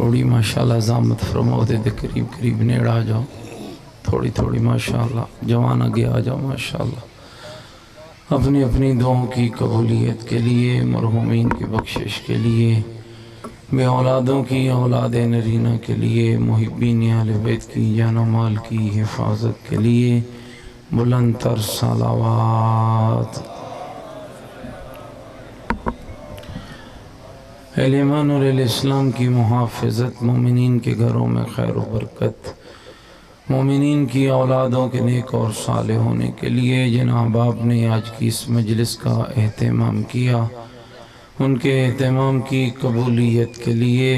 تھوڑی ماشاءاللہ زحمت فرماؤ دے قریب قریب نیڑ آ جاؤ، تھوڑی تھوڑی ماشاءاللہ جوان آگے آ جاؤ ماشاءاللہ. اپنی اپنی دعاؤں کی قبولیت کے لیے، مرحومین کی بخشش کے لیے، بے اولادوں کی اولاد نرینہ کے لیے، محبین اہل بیت کی جان و مال کی حفاظت کے لیے بلند تر صلوات. اہل ایمان اور اہل اسلام کی محافظت، مومنین کے گھروں میں خیر و برکت، مومنین کی اولادوں کے نیک اور صالح ہونے کے لیے جن احباب نے آج کی اس مجلس کا اہتمام کیا، ان کے اہتمام کی قبولیت کے لیے،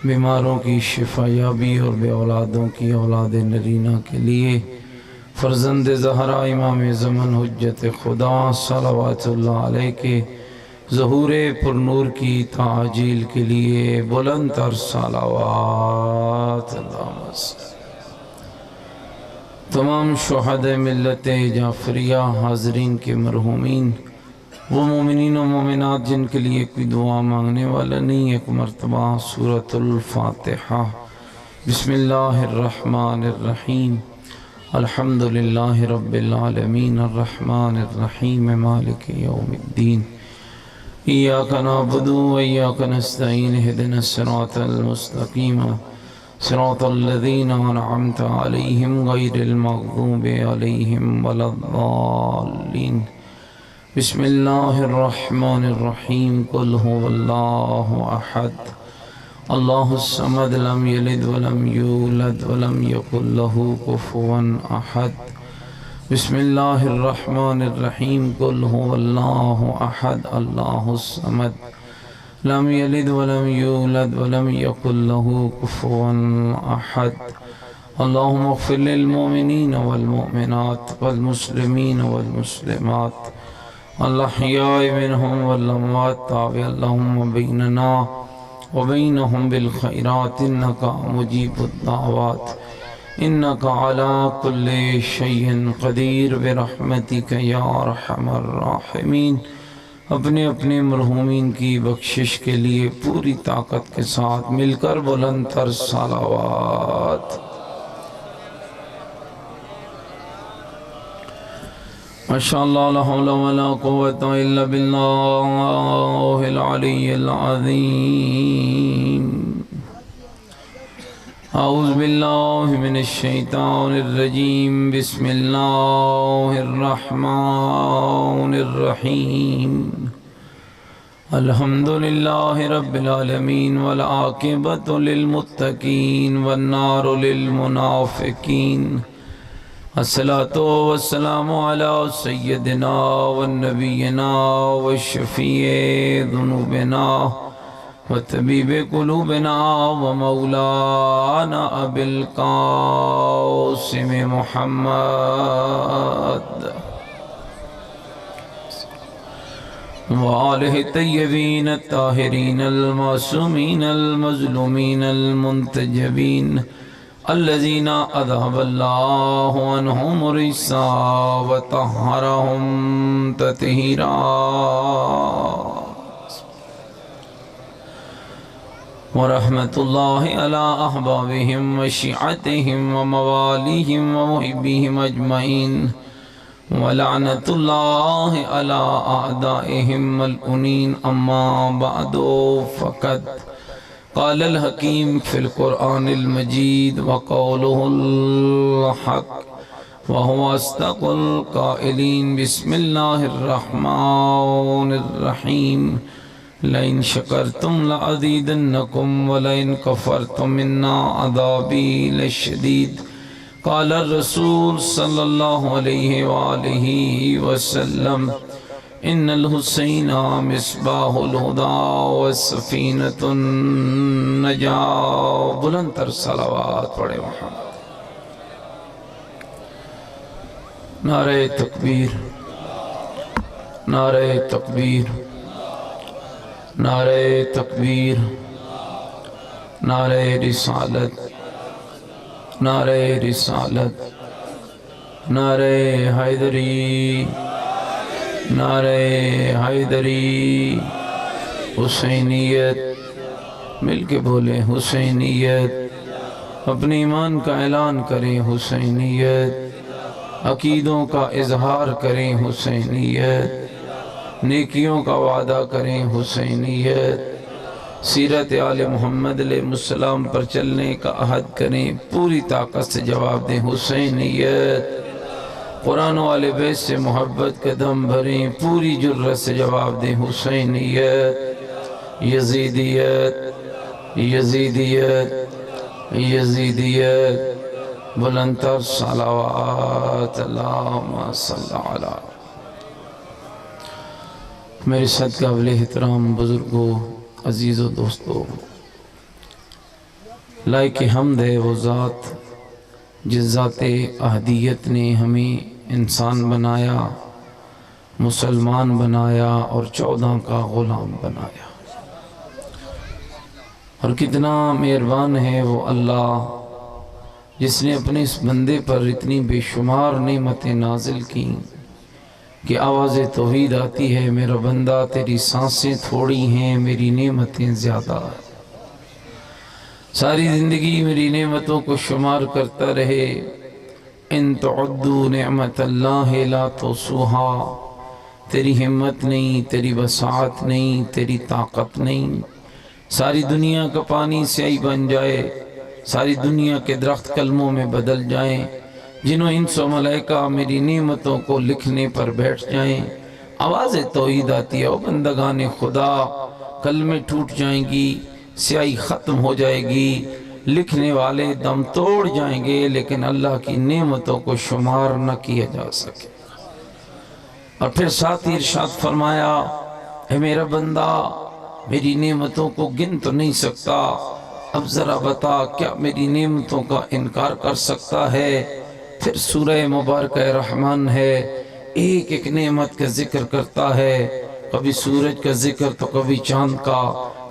بیماروں کی شفا یابی اور بے اولادوں کی اولاد نرینہ کے لیے، فرزند زہرا امام زمن حجت خدا صلوات اللہ علیہ کے ظہور پر نور کی تعجیل کے لیے بلند تر صلوات. اللہم صل. تمام شہداء ملت جعفریہ حاضرین کے مرحومین، وہ مومنین و مومنات جن کے لیے کوئی دعا مانگنے والا نہیں، ایک مرتبہ سورۃ الفاتحہ. بسم اللہ الرحمن الرحیم. الحمدللہ رب العالمین الرحمن الرحیم مالک یوم الدین. ایاک نعبد و ایاک نستعین اہدنا الصراط المستقیم صراط الذین انعمت علیہم غیر المغضوب علیہم ولا الضالین. بسم اللہ الرحمن الرحیم. قل هو اللہ احد اللہ الصمد لم یلد ولم یولد ولم یکن له کفوا احد. بسم اللہ الرحمن الرحیم. قل هو اللہ احد اللہ الصمد لم یلد ولم یولد ولم یکن له کفوا احد. اللہم اغفر للمؤمنین والمؤمنات والمسلمین والمسلمات الاحیاء منہم والاموات. تابع اللہم بیننا وبینہم بالخیرات انکا مجیب الدعوات انکا علی کل شیء قدیر برحمتک یا ارحم الراحمین. اپنے اپنے مرحومین کی بخشش کے لیے پوری طاقت کے ساتھ مل کر بلند تر صلوات. ماشاءاللہ لا حول ولا قوة الا باللہ العلی العظیم. اعوذ باللہ من الشیطان الرجیم. بسم اللہ الرحمن الرحیم. الحمدللہ رب العالمین والعاقبۃ للمتقین والنار للمنافقین. الصلاة والسلام علی سیدنا والنبینا والشفیع ذنوبنا وطبیب قلوبنا ومولانا ابی القاسم محمد وآلہ الطیبین الطاہرین المعصومین المظلومین المنتجبین الذین اذہب اللہ عنہم الرجس وطہرہم تطہیرا. ورحمت اللہ علی احبابہم وشیعتہم وموالیہم ومحبیہم اجمعین. ولعنت اللہ علی اعدائہم ملعونین. اما بعد فقد قال الحکیم فی القرآن المجید وقولہ الحق وهو اصدق القائلین. بسم اللہ الرحمن الرحیم. لئن شکرتم لأزیدنکم ولئن کفرتم ان عذابی لشدید. قال الرسول صلی اللہ علیہ وآلہ وسلم ان الحسین مصباح الہدی والسفینۃ النجاة. بلند تر صلوات پڑھے محمد. نعرہ تکبیر، نعرہ تکبیر، نعرہ تکبیر، نعرہ رسالت، نعرہ رسالت، نعرہ حیدری، نعرہ حیدری، حسینیت، مل کے بولے حسینیت، اپنے ایمان کا اعلان کریں حسینیت، عقیدوں کا اظہار کریں حسینیت، نیکیوں کا وعدہ کریں حسینیت، سیرت آل محمد علیہ السلام پر چلنے کا عہد کریں، پوری طاقت سے جواب دیں حسینیت، قرآن والے بیت سے محبت کا دم بھریں، پوری جرت سے جواب دیں حسینیت، یزیدیت یزیدیت یزیدیت، بلند تر صلوات اللہم صلی علی۔ میرے صدقہ قابل احترام بزرگوں، عزیز و دوستو، لائق حمد ہے وہ ذات جس ذات احدیت نے ہمیں انسان بنایا، مسلمان بنایا اور 14 کا غلام بنایا، اور کتنا مہربان ہے وہ اللہ جس نے اپنے اس بندے پر اتنی بے شمار نعمتیں نازل کی کہ آواز توحید آتی ہے، میرا بندہ تیری سانسیں تھوڑی ہیں، میری نعمتیں زیادہ ہیں۔ ساری زندگی میری نعمتوں کو شمار کرتا رہے، ان تعدوا نعمت اللہ لا تحصوها، تیری ہمت نہیں، تیری وسعت نہیں، تیری طاقت نہیں، ساری دنیا کا پانی سیاہی بن جائے، ساری دنیا کے درخت کلموں میں بدل جائیں، جنہوں انس و ملائکہ میری نعمتوں کو لکھنے پر بیٹھ جائیں، آواز توحید آتی ہے، او بندگان خدا، کلمے ٹوٹ جائیں گی، سیاہی ختم ہو جائے گی، لکھنے والے دم توڑ جائیں گے، لیکن اللہ کی نعمتوں کو شمار نہ کیا جا سکے۔ اور پھر ساتھ ہی ارشاد فرمایا، اے میرا بندہ میری نعمتوں کو گن تو نہیں سکتا، اب ذرا بتا کیا میری نعمتوں کا انکار کر سکتا ہے؟ پھر سورہ مبارکہ رحمان ہے، ایک ایک نعمت کا ذکر کرتا ہے، کبھی سورج کا ذکر تو کبھی چاند کا،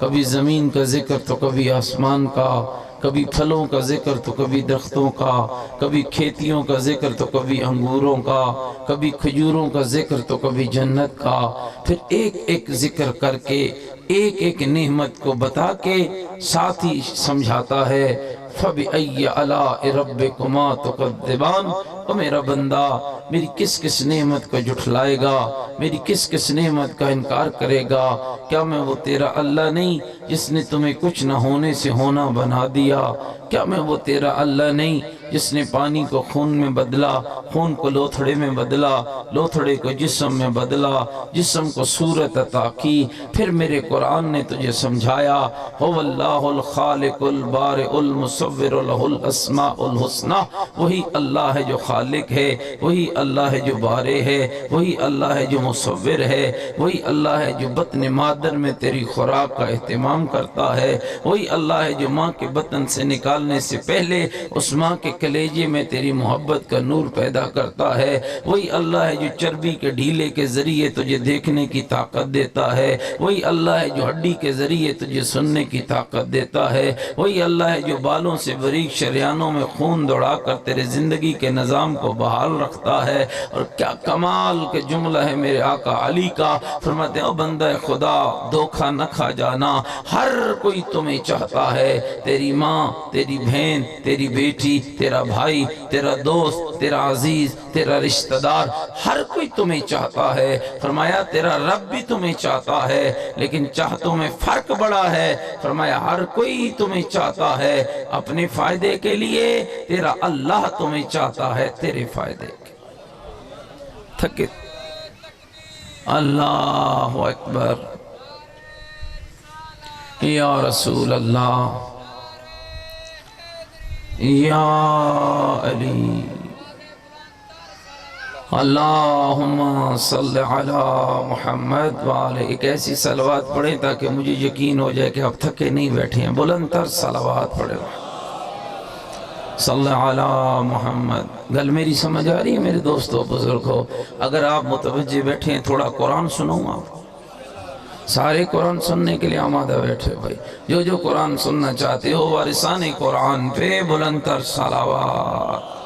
کبھی زمین کا ذکر تو کبھی آسمان کا، کبھی پھلوں کا ذکر تو کبھی درختوں کا، کبھی کھیتیوں کا ذکر تو کبھی انگوروں کا، کبھی کھجوروں کا ذکر تو کبھی جنت کا، پھر ایک ایک ذکر کر کے ایک ایک نعمت کو بتا کے ساتھ ہی سمجھاتا ہے، فَبِأَيِّ آلَاءِ رَبِّكُمَا تُكَذِّبَانِ، او میرا بندہ میری کس کس نعمت کو جھٹلائے گا، میری کس کس نعمت کا انکار کرے گا؟ کیا میں وہ تیرا اللہ نہیں جس نے تمہیں کچھ نہ ہونے سے ہونا بنا دیا؟ کیا میں وہ تیرا اللہ نہیں جس نے پانی کو خون میں بدلا، خون کو لوتھڑے میں بدلا، لوتھڑے کو جسم میں بدلا، جسم کو صورت عطا کی؟ پھر میرے قرآن نے تجھے سمجھایا، هو اللہ الخالق البارئ المصور لہ الاسماء الحسنى، وہی اللہ ہے جو خالق ہے، وہی اللہ ہے جو بارئ ہے، وہی اللہ ہے جو مصور ہے، وہی اللہ ہے جو بطن مادر میں تیری خوراک کا اہتمام کرتا ہے، وہی اللہ ہے جو ماں کے بطن سے نکالنے سے پہلے اس ماں کے کلیجے میں تیری محبت کا نور پیدا کرتا ہے، وہی اللہ ہے جو چربی کے ڈھیلے کے ذریعے تجھے دیکھنے کی طاقت دیتا ہے، وہی اللہ ہے جو ہڈی کے ذریعے تجھے سننے کی طاقت دیتا ہے، وہی اللہ ہے جو بالوں سے باریک شریانوں میں خون دوڑا کر تیرے زندگی کے نظام کو بحال رکھتا ہے۔ اور کیا کمال کے جملہ ہے میرے آقا علی کا، فرماتے ہیں او بندہ خدا دھوکہ نہ کھا جانا، ہر کوئی تمہیں چاہتا ہے، تیری ماں، تیری بہن، تیری بیٹی، تیرا بھائی، تیرا دوست، تیرا عزیز، تیرا رشتہ دار، ہر کوئی تمہیں چاہتا ہے۔ فرمایا تیرا رب بھی تمہیں چاہتا ہے، لیکن چاہتوں میں فرق بڑا ہے۔ فرمایا ہر کوئی تمہیں چاہتا ہے اپنے فائدے کے لیے، تیرا اللہ تمہیں چاہتا ہے تیرے فائدے کے۔ تھکے اللہ اکبر، یا رسول اللہ، یا علی، اللہم صلی علی محمد وعلی۔ ایک ایسی صلوات پڑھیں تاکہ مجھے یقین ہو جائے کہ آپ تھکے نہیں بیٹھے ہیں، بلند تر صلوات پڑھیں، صلی علی محمد۔ گل میری سمجھ آ رہی ہے میرے دوستو بزرگو؟ اگر آپ متوجہ بیٹھے ہیں تھوڑا قرآن سنوں آپ، سارے قرآن سننے کے لیے آمادہ بیٹھے بھائی، جو قرآن سننا چاہتے ہو وارثان قرآن پہ بلند تر صلوات۔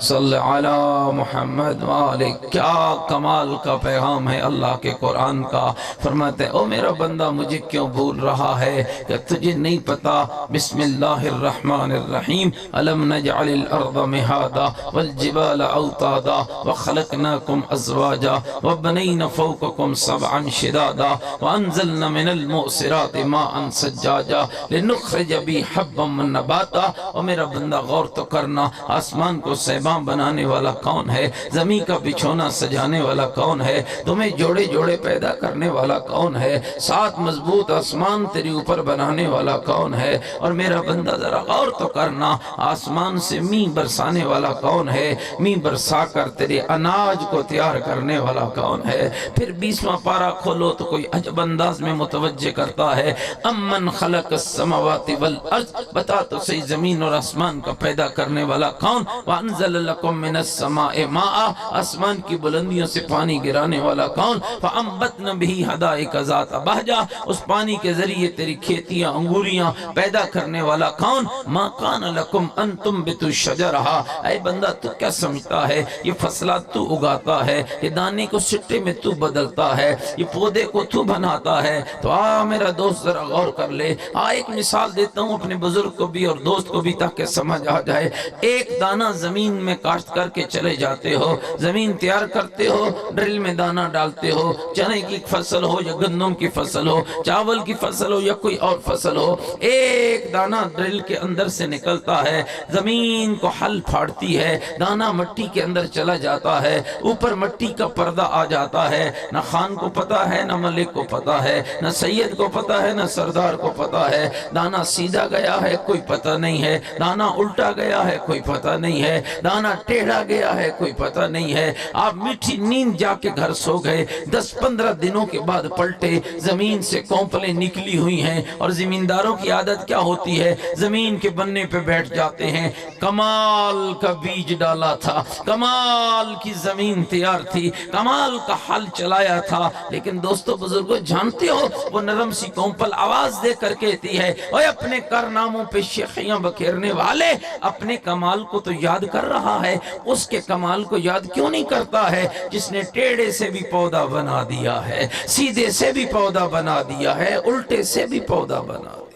صلی علی محمد والے۔ کیا کمال کا پیغام ہے اللہ کے قرآن کا۔ فرماتے ہیں او میرا بندہ مجھے کیوں بھول رہا ہے، کہ تجھے نہیں پتا بسم اللہ الرحمن الرحیم الم نجعل الارض مہادا والجبال اوتادا وخلقناکم ازواجا وبنینا فوقکم سبعا شدادا وانزلنا من المعصرات ماء سجاجا لنخرج به حبا من نباتا۔ او میرا بندہ غور تو کرنا، آسمان کو سیباں بنانے والا کون ہے، زمین کا بچھونا سجانے والا کون ہے، تمہیں جوڑے جوڑے پیدا کرنے والا کون ہے، 7 مضبوط آسمان تیری اوپر بنانے والا کون ہے۔ اور میرا بندہ ذرا غور تو کرنا، آسمان سے مین برسانے والا کون ہے، مین برسا کر تیرے اناج کو تیار کرنے والا کون ہے۔ پھر 20واں پارہ کھولو تو کوئی عجب انداز میں متوجہ کرتا ہے، امن خلق السماوات والارض، بتا تو صحیح زمین اور آسمان کا پیدا کرنے والا کون، وانزل لکم من السماء ماء، آسمان کی بلندیوں سے پانی گرانے والا کون، فانبتنا به حدائق ذات بہجہ، اس پانی کے ذریعے تیری کھیتیاں انگوریاں پیدا کرنے والا کون، ما کان لکم ان تنبتوا شجرہا، اے بندہ تو کیا سمجھتا ہے یہ فصلات تو اگاتا ہے، یہ دانے کو سٹے میں تو بدلتا ہے، یہ پودے کو تو بناتا ہے۔ تو میرا دوست ذرا غور کر لے، ایک مثال دیتا ہوں اپنے بزرگ کو بھی اور دوست کو بھی تاکہ سمجھ آ جائے۔ ایک دانہ زمین میں کاشت کر کے چلے جاتے ہو، زمین تیار کرتے ہو، ڈرل میں دانہ ڈالتے ہو، چنے کی فصل ہو یا گندم کی فصل ہو، چاول کی فصل ہو یا کوئی اور فصل ہو، ایک دانہ ڈرل کے اندر سے نکلتا ہے، زمین کو ہل پھاڑتی ہے، دانہ مٹی کے اندر چلا جاتا ہے، اوپر مٹی کا پردہ آ جاتا ہے، نہ خان کو پتا ہے نہ ملک کو پتا ہے، نہ سید کو پتا ہے نہ سردار کو پتا ہے، دانہ سیدھا گیا ہے کوئی پتہ نہیں ہے، دانہ الٹا گیا ہے کوئی پتہ نہیں ہے، دانہ ٹیڑھا گیا ہے کوئی پتہ نہیں ہے۔ آپ میٹھی نیند جا کے گھر سو گئے، 10-15 دنوں کے بعد پلٹے، زمین سے کونپلیں نکلی ہوئی ہیں، اور زمینداروں کی عادت کیا ہوتی ہے، زمین کے بننے پہ بیٹھ جاتے ہیں، کمال کا بیج ڈالا تھا، کمال کی زمین تیار تھی، کمال کا حل چلایا تھا، لیکن دوستو بزرگوں جانتے ہو وہ نرم سی کونپل آواز دے کر کہتی ہے، اوہ اپنے کارناموں پہ شیخیاں بکھیرنے والے، اپنے کمال کو تو یاد کر رہا ہے، اس کے کمال کو یاد کیوں نہیں کرتا ہے جس نے ٹیڑے سے بھی پودا بنا دیا ہے، سیدھے سے بھی پودا بنا دیا ہے، الٹے سے بھی پودا بنا دیا،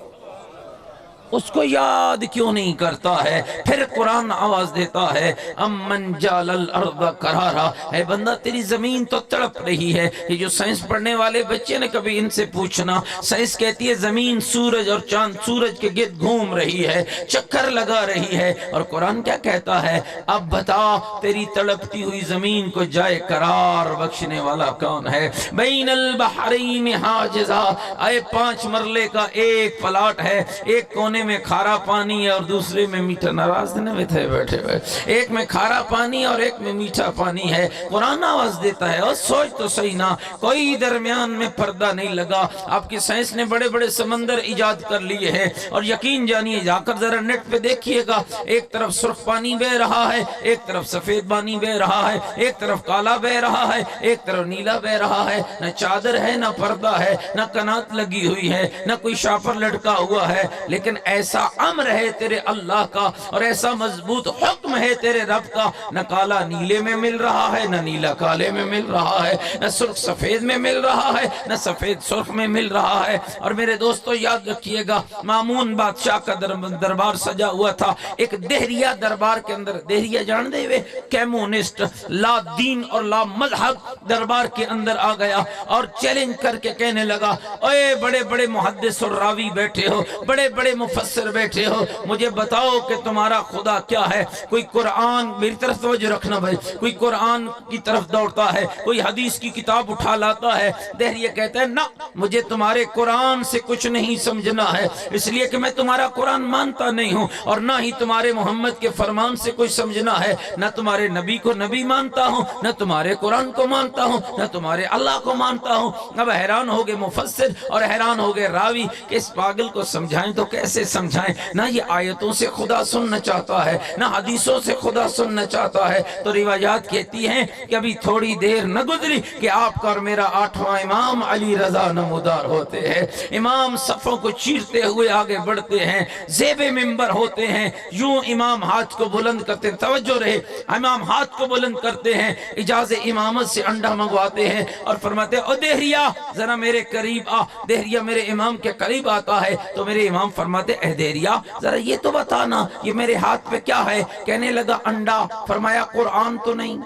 اس کو یاد کیوں نہیں کرتا ہے۔ پھر قرآن آواز دیتا ہے امن جعل الارض قرارا، اے بندہ تیری زمین تو تڑپ رہی ہے۔ یہ جو سائنس پڑھنے والے بچے نے کبھی ان سے پوچھنا، سائنس کہتی ہے زمین سورج اور چاند سورج کے گرد گھوم رہی ہے، چکر لگا رہی ہے، اور قرآن کیا کہتا ہے، اب بتا تیری تڑپتی ہوئی زمین کو جائے قرار بخشنے والا کون ہے۔ بین البحرین حاجزا، اے 5 مرلے کا ایک پلاٹ ہے، ایک کونے میں کھارا پانی ہے اور دوسرے میں میٹھا، ناراض نہیں تھے بیٹھے ہوئے، ایک میں کھارا پانی اور ایک میں میٹھا پانی ہے۔ قرآن آواز دیتا ہے، اور سوچ تو صحیح نا، کوئی درمیان میں پردہ نہیں لگا۔ آپ کی سائنس نے بڑے بڑے سمندر ایجاد کر لیے ہیں، اور یقین جانیے جا کر ذرا نیٹ پہ دیکھیے گا، ایک طرف سرخ پانی بہ رہا ہے، ایک طرف سفید پانی بہ رہا ہے، ایک طرف کالا بہ رہا ہے، ایک طرف نیلا بہ رہا ہے، نہ چادر ہے نہ پردہ ہے، نہ کنات لگی ہوئی ہے، نہ کوئی شاپر لٹکا ہوا ہے، لیکن ایسا امر ہے تیرے اللہ کا اور ایسا مضبوط حکم ہے تیرے رب کا، نہ کالا نیلے میں مل رہا ہے، نہ نیلا کالے میں مل رہا ہے، نہ سرخ سفید میں مل رہا ہے، نہ سفید سرخ میں مل رہا ہے۔ اور میرے دوستو یاد رکھیے گا، مامون بادشاہ کا دربار سجا ہوا تھا، ایک دہریہ دربار کے اندر، دہریہ جان دے ہوئے کیمونسٹ، لا دین اور لا مذہب دربار کے اندر آ گیا اور چیلنج کر کے کہنے لگا، اے بڑے بڑے محدث اور راوی بیٹھے ہو، بڑے بڑے مفسر بیٹھے ہو، مجھے بتاؤ کہ تمہارا خدا کیا ہے۔ کوئی قرآن، میری طرف توجہ رکھنا بھائی، کوئی قرآن کی طرف دوڑتا ہے، کوئی حدیث کی کتاب اٹھا لاتا ہے، دہریہ کہتا ہے نہ، مجھے تمہارے قرآن سے کچھ نہیں سمجھنا ہے، اس لیے کہ میں تمہارا قرآن مانتا نہیں ہوں، اور نہ ہی تمہارے محمد کے فرمان سے کچھ سمجھنا ہے، نہ تمہارے نبی کو نبی مانتا ہوں، نہ تمہارے قرآن کو مانتا ہوں، نہ تمہارے اللہ کو مانتا ہوں۔ اب حیران ہو گئے مفسر اور حیران ہو گئے راوی کہ اس پاگل کو سمجھائیں تو کیسے سے سمجھائیں، نہ یہ آیتوں سے خدا سننا چاہتا ہے، نہ حدیثوں سے خدا سننا چاہتا ہے۔ تو روایات کہتی ہیں کہ ابھی تھوڑی دیر نہ گزری کہ آپ کا اور میرا 8واں امام علی رضا نمودار ہوتے ہیں۔ امام صفوں کو چیرتے ہوئے آگے بڑھتے ہیں، زیب منبر ہوتے ہیں، یوں امام ہاتھ کو بلند کرتے ہیں، توجہ رہے، امام ہاتھ کو بلند کرتے ہیں، اجازت امامت سے انڈا منگواتے ہیں اور فرماتے ہیں او دہریا ذرا میرے قریب آ۔ دہریا میرے امام کے قریب آتا ہے تو میرے امام فرماتے اے دہریا ذرا یہ تو بتانا یہ میرے ہاتھ پہ کیا ہے؟ کہنے لگا انڈا۔ فرمایا قرآن تو نہیں؟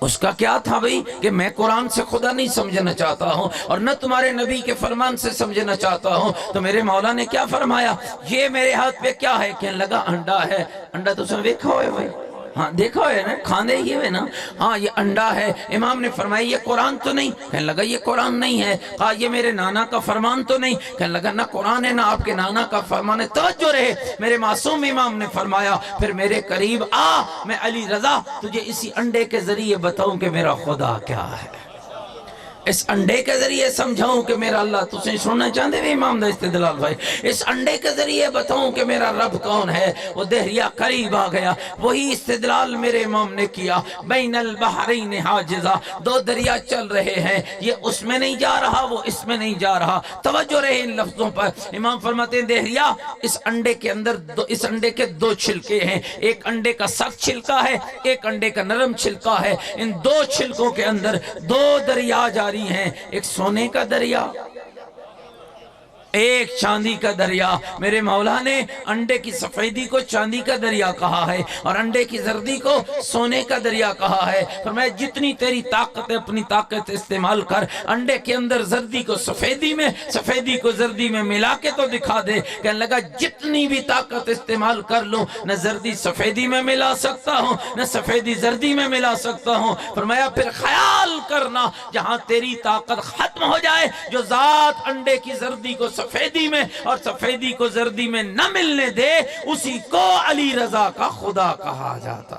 اس کا کیا تھا بھئی کہ میں قرآن سے خدا نہیں سمجھنا چاہتا ہوں اور نہ تمہارے نبی کے فرمان سے سمجھنا چاہتا ہوں۔ تو میرے مولا نے کیا فرمایا؟ یہ میرے ہاتھ پہ کیا ہے؟ کہنے لگا انڈا ہے۔ انڈا تو سن دیکھا ہوئے بھائی، ہاں دیکھا ہوئے نا، کھانے ہی ہوئے نا، ہاں یہ انڈا ہے۔ امام نے فرمایا یہ قرآن تو نہیں؟ کہنے لگا یہ قرآن نہیں ہے۔ کہا یہ میرے نانا کا فرمان تو نہیں؟ کہنے لگا نہ قرآن ہے نہ آپ کے نانا کا فرمان ہے۔ توجہ رہے، میرے معصوم امام نے فرمایا پھر میرے قریب آ، میں علی رضا تجھے اسی انڈے کے ذریعے بتاؤں کہ میرا خدا کیا ہے، اس انڈے کے ذریعے سمجھاؤں کہ میرا اللہ، تُسے سننا چاہتے ہیں امام دا استدلال بھائی، اس انڈے کے ذریعے بتاؤں کہ میرا رب کون ہے۔ وہ دہریا قریب آ گیا، وہی استدلال میرے امام نے کیا، بین البحرین حاجزہ، دو دریا چل رہے ہیں، یہ اس میں نہیں جا رہا وہ اس میں نہیں جا رہا۔ توجہ رہے ان لفظوں پر۔ امام فرماتے ہیں دہریا اس انڈے کے اندر اس انڈے کے دو چھلکے ہیں، ایک انڈے کا سخت چھلکا ہے، ایک انڈے کا نرم چھلکا ہے، ان دو چھلکوں کے اندر دو دریا جاری ہیں، ایک سونے کا دریا ایک چاندی کا دریا۔ میرے مولا نے انڈے کی سفیدی کو چاندی کا دریا کہا ہے اور انڈے کی زردی کو سونے کا دریا کہا ہے۔ فرمایا جتنی تیری طاقت ہے اپنی طاقت استعمال کر، انڈے کے اندر زردی کو سفیدی میں، سفیدی کو زردی میں ملا کے تو دکھا دے۔ کہنے لگا جتنی بھی طاقت استعمال کر لوں نہ زردی سفیدی میں ملا سکتا ہوں نہ سفیدی زردی میں ملا سکتا ہوں۔ فرمایا پھر خیال کرنا جہاں تیری طاقت ختم ہو جائے، جو ذات انڈے کی زردی کو سفیدی میں اور سفیدی کو زردی میں نہ ملنے دے، اسی کو علی رضا کا خدا کہا جاتا۔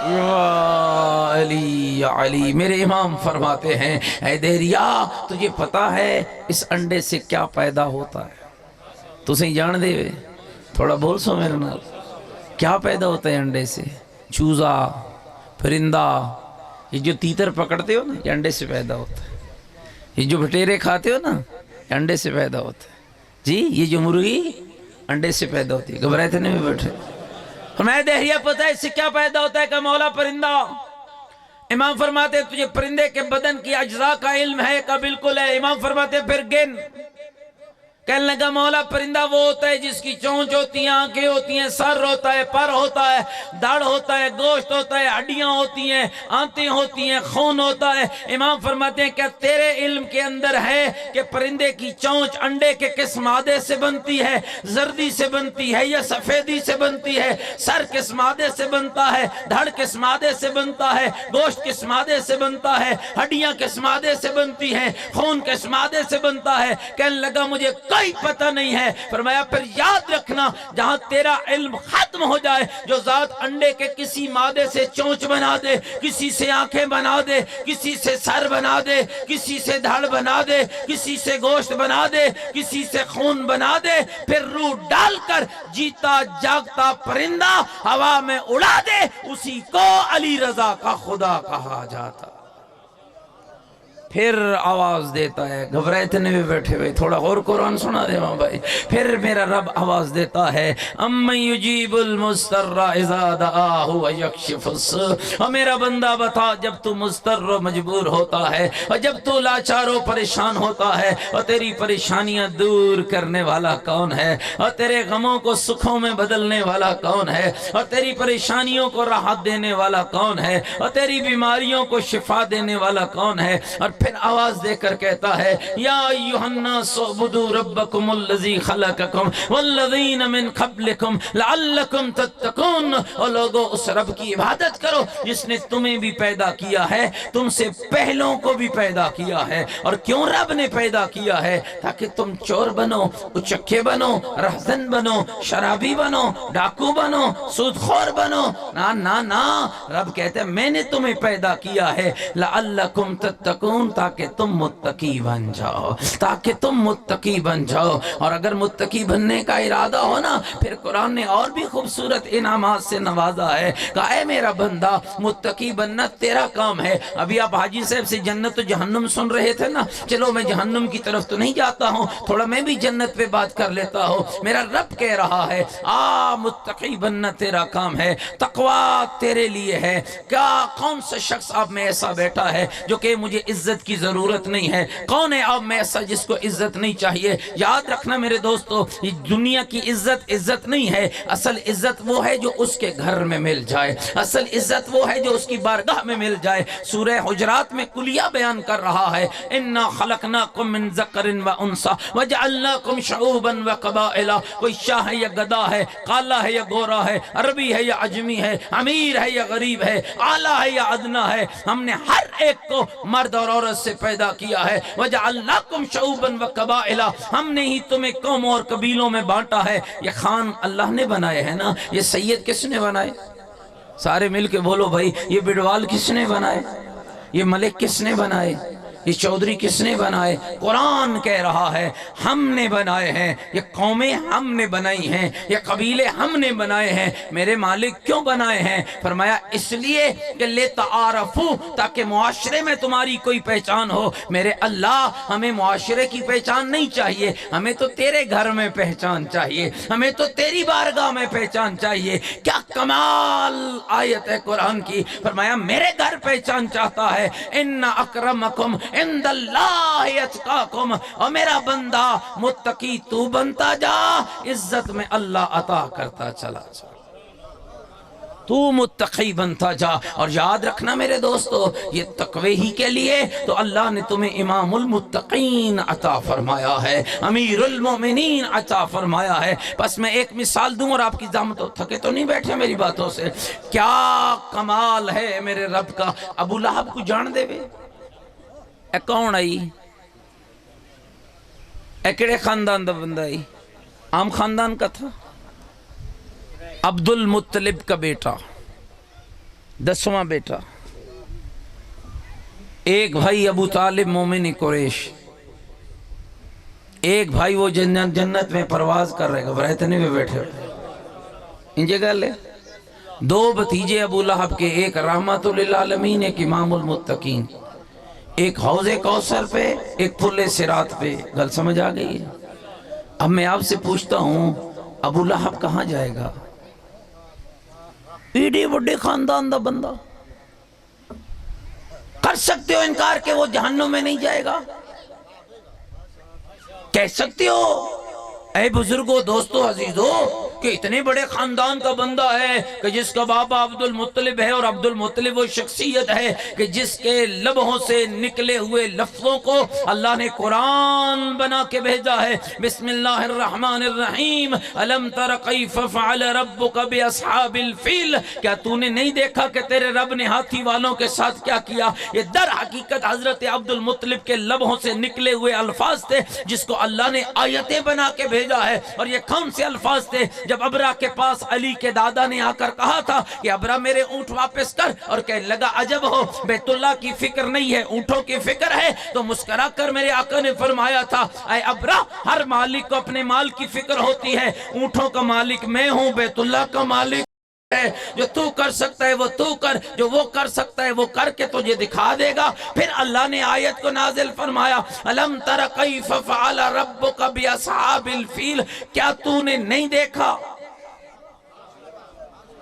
یا علی یا علی، میرے امام فرماتے ہیں اے دہریا تجھے پتا ہے اس انڈے سے کیا پیدا ہوتا ہے؟ تو سے جان دے وے تھوڑا بول سو میرے نال، کیا پیدا ہوتا ہے انڈے سے؟ چوزا، پرندہ، یہ جو تیتر پکڑتے ہو نا یہ انڈے سے پیدا ہوتا ہے، یہ جو بھٹیرے کھاتے ہو نا یہ انڈے سے پیدا ہوتا ہے جی، یہ جو مرغی انڈے سے پیدا ہوتی ہے۔ گھبرائے تھے نہیں بیٹھے؟ فرمایا دہریا پتہ ہے اس سے کیا پیدا ہوتا ہے؟ کہ مولا پرندہ۔ امام فرماتے ہیں تجھے پرندے کے بدن کی اجزاء کا علم ہے؟ کہ بالکل ہے۔ امام فرماتے ہیں پھر گن۔ کہنے لگا مولا پرندہ وہ ہوتا ہے جس کی چونچ ہوتی ہیں، آنکھیں ہوتی ہیں، سر ہوتا ہے، پر ہوتا ہے، داڑھ ہوتا ہے، گوشت ہوتا ہے، ہڈیاں ہوتی ہیں، آنتیں ہوتی ہیں، خون ہوتا ہے۔ امام فرماتے ہیں کہ تیرے علم کے اندر ہے کہ پرندے کی چونچ انڈے کے کس مادے سے بنتی ہے؟ زردی سے بنتی ہے یا سفیدی سے بنتی ہے؟ سر کس مادے سے بنتا ہے؟ دھڑ کس مادے سے بنتا ہے؟ گوشت کس مادے سے بنتا ہے؟ ہڈیاں کس مادے سے بنتی ہیں؟ خون کس مادے سے بنتا ہے؟ کہنے لگا مجھے کوئی پتہ نہیں ہے۔ فرمایا پھر یاد رکھنا جہاں تیرا علم ختم ہو جائے، جو ذات انڈے کے کسی مادے سے چونچ بنا دے، کسی سے آنکھیں بنا دے، کسی سے سر بنا دے، کسی سے دھڑ بنا دے، کسی سے گوشت بنا دے، کسی سے خون بنا دے، پھر روح ڈال کر جیتا جاگتا پرندہ ہوا میں اڑا دے، اسی کو علی رضا کا خدا کہا جاتا۔ پھر آواز دیتا ہے، گھبرائے تنے بھی بیٹھے ہوئے، تھوڑا اور قرآن سنا دے ماں بھائی۔ پھر میرا رب آواز دیتا ہے امن یجیب المضطر اذا دعاہ ویکشف السوء۔ اور میرا بندہ بتا جب تو مضطر و مجبور ہوتا ہے اور جب تو لاچار و پریشان ہوتا ہے اور تیری پریشانیاں دور کرنے والا کون ہے، اور تیرے غموں کو سکھوں میں بدلنے والا کون ہے، اور تیری پریشانیوں کو راحت دینے والا کون ہے، اور تیری بیماریوں کو شفا دینے والا کون ہے۔ اور پھر آواز دے کر کہتا ہے یا ایھا الناس اعبدوا ربکم الذی خلقکم والذین من قبلکم لعلکم تتقون۔ اور لوگوں اس رب کی عبادت کرو جس نے تمہیں بھی پیدا کیا ہے، تم سے پہلوں کو بھی پیدا کیا ہے۔ اور کیوں رب نے پیدا کیا ہے؟ تاکہ تم چور بنو، اچکے بنو، رہزن بنو، شرابی بنو، ڈاکو بنو، سودخور بنو۔ نا نا نا، رب کہتا ہے میں نے تمہیں پیدا کیا ہے لعلکم تتقون، تاکہ تم متقی بن جاؤ، تاکہ تم متقی بن جاؤ۔ اور اگر متقی بننے کا ارادہ ہو نا، پھر قرآن نے اور بھی خوبصورت انعامات سے نوازا ہے، کہا اے میرا بندہ متقی بننا تیرا کام ہے۔ ابھی آپ حاجی صاحب سے جنت و جہنم سن رہے تھے نا، چلو میں جہنم کی طرف تو نہیں جاتا ہوں، تھوڑا میں بھی جنت پہ بات کر لیتا ہوں۔ میرا رب کہہ رہا ہے متقی بننا تیرا کام ہے، تقوی تیرے لیے ہے۔ کیا کون سا شخص آپ میں ایسا بیٹھا ہے جو کہ مجھے عزت کی ضرورت نہیں ہے؟ کون ہے آپ میں ایسا جس کو عزت نہیں چاہیے؟ یاد رکھنا میرے دوستو، یہ دنیا کی عزت نہیں ہے، اصل عزت وہ ہے جو اس کے گھر میں مل جائے، اصل عزت وہ ہے جو اس کی بارگاہ میں مل جائے۔ سورہ حجرات میں کلیہ بیان کر رہا ہے، انا خلقناکم من ذکر و انثی وجعلناکم شعوبا و قبائل۔ کوئی شاہ ہے یا گدا ہے، کالا ہے یا گورا ہے، عربی ہے یا عجمی ہے، امیر ہے یا غریب ہے، اعلیٰ ہے یا ادنا ہے، ہم نے ہر ایک کو مرد اور عورت سے پیدا کیا ہے۔ وجعلناکم شعوبا و قبائل، ہم نے ہی تمہیں قوموں اور قبیلوں میں بانٹا ہے۔ یہ خان اللہ نے بنائے ہیں نا، یہ سید کس نے بنائے؟ سارے مل کے بولو بھائی، یہ بڑوال کس نے بنائے؟ یہ ملک کس نے بنائے؟ یہ چودھری کس نے بنائے؟ قرآن کہہ رہا ہے ہم نے بنائے ہیں، یہ قومیں ہم نے بنائی ہیں، یہ قبیلے ہم نے بنائے ہیں۔ میرے مالک کیوں بنائے ہیں؟ فرمایا اس لیے کہ لتعارفوا، تاکہ معاشرے میں تمہاری کوئی پہچان ہو۔ میرے اللہ، ہمیں معاشرے کی پہچان نہیں چاہیے، ہمیں تو تیرے گھر میں پہچان چاہیے، ہمیں تو تیری بارگاہ میں پہچان چاہیے۔ کیا کمال آیت ہے قرآن کی! فرمایا میرے گھر پہچان چاہتا ہے، ان اکرمکم عند اللہ اتقاکم، اور میرا بندہ متقی تو بنتا جا، عزت میں اللہ عطا کرتا چلا جا، تو متقی بنتا جا۔ اور یاد رکھنا میرے دوستو، یہ تقوی ہی کے لیے تو اللہ نے تمہیں امام المتقین عطا فرمایا ہے، امیر المومنین عطا فرمایا ہے۔ بس میں ایک مثال دوں اور آپ کی زحمت ہو، تھکے تو نہیں بیٹھے میری باتوں سے؟ کیا کمال ہے میرے رب کا! ابو لہب کو جان دے وے؟ اے کون آئی؟ اے کڑے خاندان دا بندہ آئی؟ عام خاندان کا تھا، عبد المطلب کا بیٹا، 10واں بیٹا۔ ایک بھائی ابو طالب مومن قریش، ایک بھائی وہ جنت میں پرواز کر رہے، گھبرائے تو نہیں بیٹھے ان جگہ لے۔ دو بھتیجے ابو لہب کے، ایک رحمت للعالمین، ایک امام المتقین، ایک حوض کوثر پہ، ایک پل صراط پہ۔ گل سمجھ آ گئی ہے؟ اب میں آپ سے پوچھتا ہوں، ابو لہب کہاں جائے گا؟ ایڈی بڑے خاندان دا بندہ، کر سکتے ہو انکار کہ وہ جہنم میں نہیں جائے گا؟ کہہ سکتے ہو؟ اے بزرگوں، دوستو، عزیزو، کہ اتنے بڑے خاندان کا بندہ ہے کہ جس کا بابا عبد المطلب ہے، اور عبد المطلب وہ شخصیت ہے کہ جس کے لبوں سے نکلے ہوئے لفظوں کو اللہ نے قرآن بنا کے بھیجا ہے۔ بسم اللہ الرحمن الرحیم، الم تر کیف فعل ربک باصحاب الفیل، کیا تو نے نہیں دیکھا کہ تیرے رب نے ہاتھی والوں کے ساتھ کیا کیا؟ یہ در حقیقت حضرت عبد المطلب کے لبوں سے نکلے ہوئے الفاظ تھے جس کو اللہ نے آیتیں بنا کے بھیجا ہے۔ اور یہ کون سے الفاظ تھے؟ جب ابرا کے پاس علی کے دادا نے آ کر کہا تھا کہ ابرا میرے اونٹ واپس کر، اور کہنے لگا عجب ہو، بیت اللہ کی فکر نہیں ہے، اونٹوں کی فکر ہے، تو مسکرا کر میرے آقا نے فرمایا تھا اے ابرا، ہر مالک کو اپنے مال کی فکر ہوتی ہے، اونٹوں کا مالک میں ہوں، بیت اللہ کا مالک ہے، جو تو کر سکتا ہے وہ تو کر، جو وہ کر سکتا ہے وہ کر کے تجھے دکھا دے گا۔ پھر اللہ نے آیت کو نازل فرمایا، الم تر کیف فعل ربک باصحاب الفیل، کیا تو نے نہیں دیکھا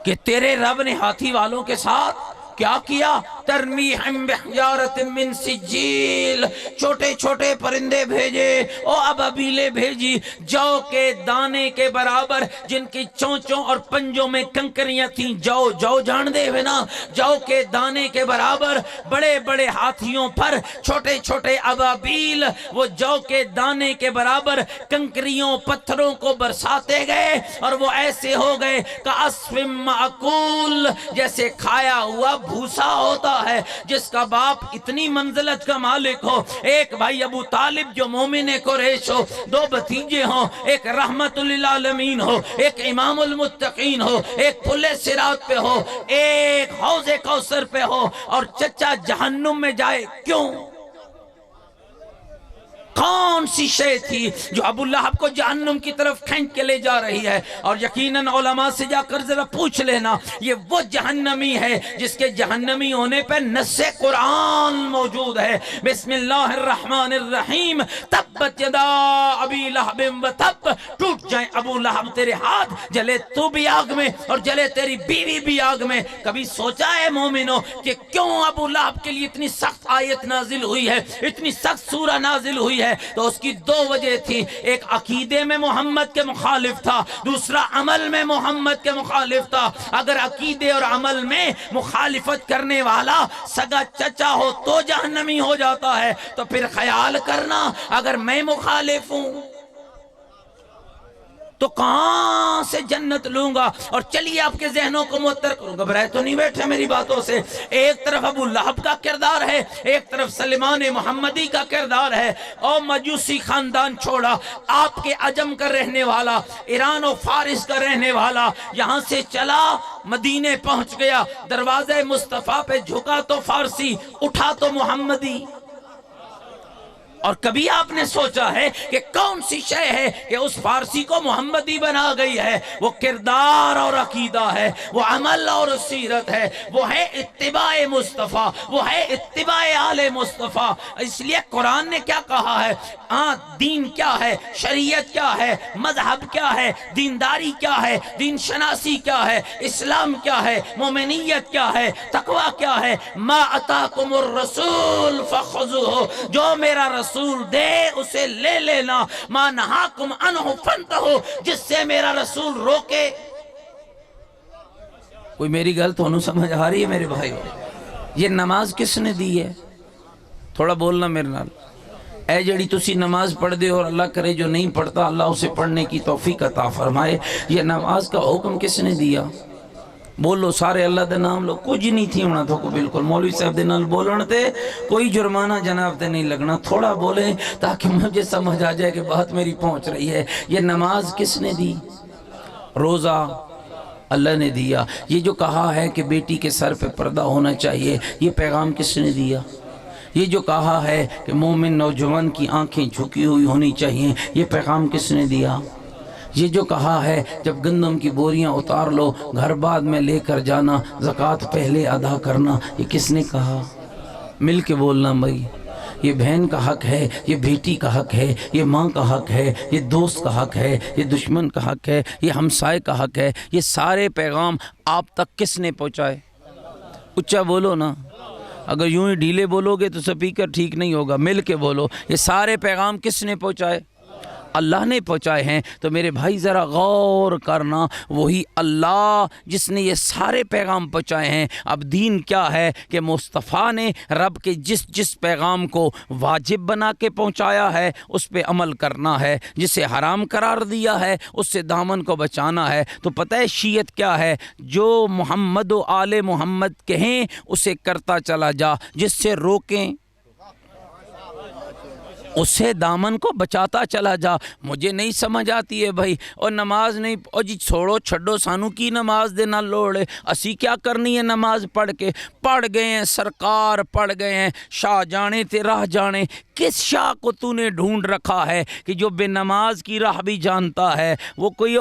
کہ تیرے رب نے ہاتھی والوں کے ساتھ کیا کیا؟ ترمیہم بحجارۃ من سجیل، چھوٹے چھوٹے پرندے بھیجے، او ابابیلے بھیجی، جو کے دانے کے برابر، جن کی چونچوں اور پنجوں میں کنکریاں تھیں۔ جو جان دے ہوئے نا، جو کے دانے کے برابر بڑے بڑے ہاتھیوں پر چھوٹے چھوٹے ابابیل، وہ جو کے دانے کے برابر کنکریوں پتھروں کو برساتے گئے، اور وہ ایسے ہو گئے کعصف مأکول، جیسے کھایا ہوا بھوسا ہوتا ہے، جس کا باپ اتنی منزلت کا مالک ہو، ایک بھائی ابو طالب جو مومن قریش ہو، دو بھتیجے ہوں، ایک رحمت للعالمین ہو، ایک امام المتقین ہو، ایک پل صراط پہ ہو، ایک حوض کوثر پہ ہو، اور چچا جہنم میں جائے، کیوں؟ کون سی شے تھی جو ابو لہب کو جہنم کی طرف کھینچ کے لے جا رہی ہے؟ اور یقیناً علماء سے جا کر ذرا پوچھ لینا، یہ وہ جہنمی ہے جس کے جہنمی ہونے پہ نص قرآن موجود ہے۔ بسم اللہ الرحمن الرحیم، تبت یدا ابی لہب و تب، ٹوٹ جائیں ابو لہب تیرے ہاتھ، جلے تو بھی آگ میں اور جلے تیری بیوی بھی آگ میں۔ کبھی سوچا ہے مومنوں کہ کیوں ابو لہب کے لیے اتنی سخت آیت نازل ہوئی ہے، اتنی سخت سورہ نازل ہوئی ہے؟ تو اس کی دو وجہ تھی، ایک عقیدے میں محمد کے مخالف تھا، دوسرا عمل میں محمد کے مخالف تھا۔ اگر عقیدے اور عمل میں مخالفت کرنے والا سگا چچا ہو تو جہنمی ہو جاتا ہے، تو پھر خیال کرنا اگر میں مخالف ہوں تو کہاں سے جنت لوں گا؟ اور چلیے آپ کے ذہنوں کو معطر کروں، گھبرائے تو نہیں بیٹھے میری باتوں سے؟ ایک طرف ابو لہب کا کردار ہے، ایک طرف سلیمان محمدی کا کردار ہے۔ اور مجوسی خاندان چھوڑا، آپ کے عجم کا رہنے والا، ایران و فارس کا رہنے والا، یہاں سے چلا مدینے پہنچ گیا، دروازے مصطفیٰ پہ جھکا تو فارسی، اٹھا تو محمدی۔ اور کبھی آپ نے سوچا ہے کہ کون سی شے ہے کہ اس فارسی کو محمدی بنا گئی ہے؟ وہ کردار اور عقیدہ ہے، وہ عمل اور سیرت ہے، وہ ہے اتباع مصطفیٰ، وہ ہے اتباع آل مصطفیٰ۔ اس لیے قرآن نے کیا کہا ہے؟ دین کیا ہے، شریعت کیا ہے، مذہب کیا ہے، دینداری کیا ہے، دین شناسی کیا ہے، اسلام کیا ہے، مومنیت کیا ہے، تقوی کیا ہے؟ ما اتاکم الرسول فخذوہ، جو میرا رسول دے اسے لے لینا، ما نہاکم عنہ فانتہوا، جس سے میرا رسول روکے۔ کوئی میری گل تو نہیں سمجھ آ رہی ہے میرے بھائیو؟ یہ نماز کس نے دی ہے؟ تھوڑا بولنا میرے نال۔ اے جڑی تسی نماز پڑھ دے اور اللہ کرے جو نہیں پڑھتا اللہ اسے پڑھنے کی توفیق عطا فرمائے، یہ نماز کا حکم کس نے دیا؟ بولو سارے اللہ دے نام لو، کچھ نہیں تھی ہونا تو کو بالکل مولوی صاحب دے نال بولن تے کوئی جرمانہ جناب تے نہیں لگنا، تھوڑا بولیں تاکہ مجھے سمجھ آ جائے کہ بات میری پہنچ رہی ہے۔ یہ نماز کس نے دی؟ روزہ اللہ نے دیا۔ یہ جو کہا ہے کہ بیٹی کے سر پہ پردہ ہونا چاہیے، یہ پیغام کس نے دیا؟ یہ جو کہا ہے کہ مومن نوجوان کی آنکھیں جھکی ہوئی ہونی چاہیے، یہ پیغام کس نے دیا؟ یہ جو کہا ہے جب گندم کی بوریاں اتار لو گھر بعد میں لے کر جانا، زکوٰۃ پہلے ادا کرنا، یہ کس نے کہا؟ مل کے بولنا بھائی۔ یہ بہن کا حق ہے، یہ بیٹی کا حق ہے، یہ ماں کا حق ہے، یہ دوست کا حق ہے، یہ دشمن کا حق ہے، یہ ہمسائے کا حق ہے۔ یہ سارے پیغام آپ تک کس نے پہنچائے؟ اچھا بولو نا، اگر یوں ہی ڈھیلے بولو گے تو سپیکر ٹھیک نہیں ہوگا، مل کے بولو۔ یہ سارے پیغام کس نے پہنچائے؟ اللہ نے پہنچائے ہیں۔ تو میرے بھائی ذرا غور کرنا، وہی اللہ جس نے یہ سارے پیغام پہنچائے ہیں۔ اب دین کیا ہے کہ مصطفیٰ نے رب کے جس پیغام کو واجب بنا کے پہنچایا ہے اس پہ عمل کرنا ہے، جسے حرام قرار دیا ہے اس سے دامن کو بچانا ہے۔ تو پتہ ہے شیعت کیا ہے؟ جو محمد و آل محمد کہیں اسے کرتا چلا جا، جس سے روکیں اسے دامن کو بچاتا چلا جا۔ مجھے نہیں سمجھ آتی ہے بھائی، اور نماز نہیں، اور جی چھوڑو چھڈو، سانو کی نماز دے نہ لوڑے، اسی کیا کرنی ہے نماز پڑھ کے؟ پڑھ گئے ہیں سرکار، پڑھ گئے ہیں، شاہ جانے تے راہ جانے۔ کس شاہ کو تو نے ڈھونڈ رکھا ہے کہ جو بے نماز کی راہ بھی جانتا ہے؟ وہ کوئی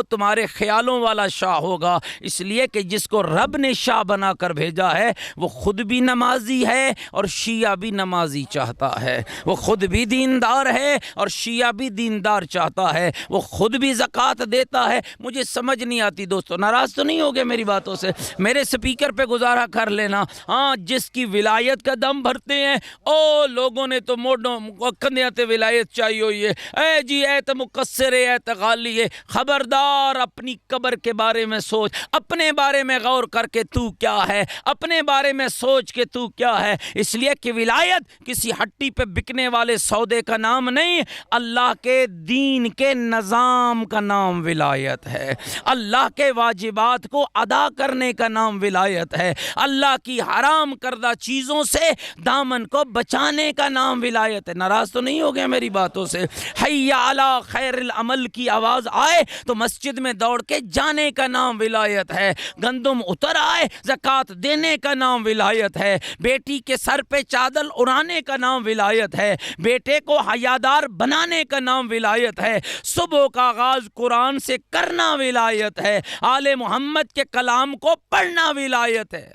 تمہارے خیالوں والا شاہ ہوگا، اس لیے کہ جس کو رب نے شاہ بنا کر بھیجا ہے وہ خود بھی نمازی ہے اور شیعہ بھی نمازی چاہتا ہے، وہ خود بھی دیندار ہے اور شیعہ بھی دیندار چاہتا ہے، وہ خود بھی زکوٰۃ دیتا ہے۔ مجھے سمجھ نہیں آتی دوستو، ناراض تو نہیں ہوگے میری باتوں سے؟ میرے سپیکر پہ گزارا کر لینا۔ ہاں، جس کی ولایت کا دم بھرتے ہیں او لوگوں نے تو موڈوں کندھیاں تے ولایت چاہیے ہوئی ہے، اے جی اے تو مقصر ہے، اے تو غالی ہے۔ خبردار، اپنی قبر کے بارے میں سوچ، اپنے بارے میں غور کر کے تو کیا ہے، اپنے بارے میں سوچ کے تو کیا ہے۔ اس لیے کہ ولایت کسی ہٹی پہ بکنے والے سودے کا نام نہیں، اللہ کے دین کے نظام کا نام ولایت ہے، اللہ کے واجبات کو ادا کرنے کا نام ولایت ہے، اللہ کی حرام کردہ چیزوں سے دامن کو بچانے کا نام نام ولایت ہے. ناراض تو نہیں ہو گیا میری باتوں سے؟ حی علی خیر العمل کی آواز آئے تو مسجد میں دوڑ کے جانے کا نام ولایت ہے. گندم اتر آئے زکوٰۃ دینے کا نام ولایت ہے. بیٹی کے سر پہ چادر اڑانے کا نام ولایت ہے. بیٹے کو حیادار بنانے کا نام ولایت ہے. صبح کا آغاز قرآن سے کرنا ولایت ہے. آل محمد کے کلام کو پڑھنا ولایت ہے.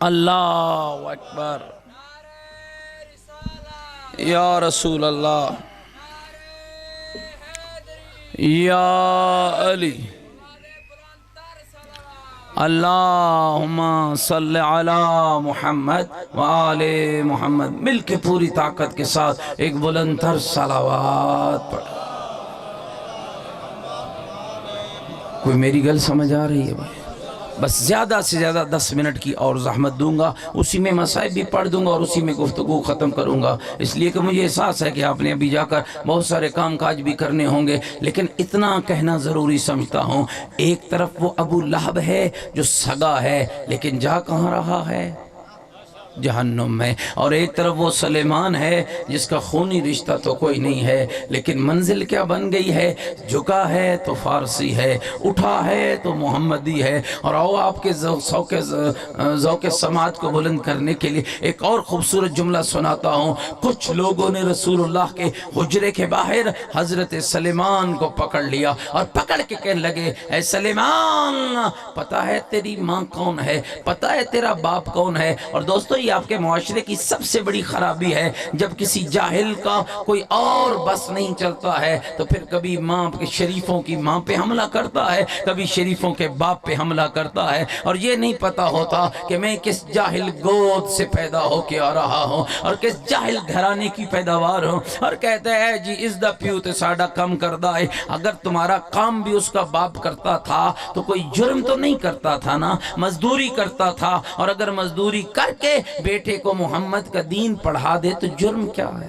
اللہ اکبر یا رسول اللہ یا علی اللہم صلی علی محمد وآل محمد. مل کے پوری طاقت کے ساتھ ایک بلند تر صلوات پڑھ. کوئی میری گل سمجھ آ رہی ہے بھائی؟ بس زیادہ سے زیادہ 10 منٹ کی اور زحمت دوں گا، اسی میں مصائب بھی پڑھ دوں گا اور اسی میں گفتگو ختم کروں گا، اس لیے کہ مجھے احساس ہے کہ آپ نے ابھی جا کر بہت سارے کام کاج بھی کرنے ہوں گے. لیکن اتنا کہنا ضروری سمجھتا ہوں، ایک طرف وہ ابو لہب ہے جو سگا ہے لیکن جا کہاں رہا ہے؟ جہنم میں. اور ایک طرف وہ سلیمان ہے جس کا خونی رشتہ تو کوئی نہیں ہے لیکن منزل کیا بن گئی ہے؟ جھکا ہے تو فارسی ہے، اٹھا ہے تو محمدی ہے. اور آؤ آپ کے ذوق سماعت کو بلند کرنے کے لیے ایک اور خوبصورت جملہ سناتا ہوں. کچھ لوگوں نے رسول اللہ کے حجرے کے باہر حضرت سلیمان کو پکڑ لیا اور پکڑ کے کہنے لگے، اے سلیمان پتہ ہے تیری ماں کون ہے؟ پتہ ہے تیرا باپ کون ہے؟ اور دوستو یہ آپ کے معاشرے کی سب سے بڑی خرابی ہے، جب کسی جاہل کا کوئی اور بس نہیں چلتا ہے تو پھر کبھی ماں کے شریفوں کی ماں پہ حملہ کرتا ہے، کبھی شریفوں کے باپ پہ حملہ کرتا ہے، اور یہ نہیں پتا ہوتا کہ میں کس جاہل گود سے پیدا ہو کے آ رہا ہوں اور کس جاہل گھرانے کی پیداوار ہوں. اور کہتے ہیں جی اس دا پیو تے ساڈا کم کردہ ہے. اگر تمہارا کام بھی اس کا باپ کرتا تھا تو کوئی جرم تو نہیں کرتا تھا نا، مزدوری کرتا تھا. اور اگر مزدوری کر کے بیٹے کو محمد کا دین پڑھا دے تو جرم کیا ہے؟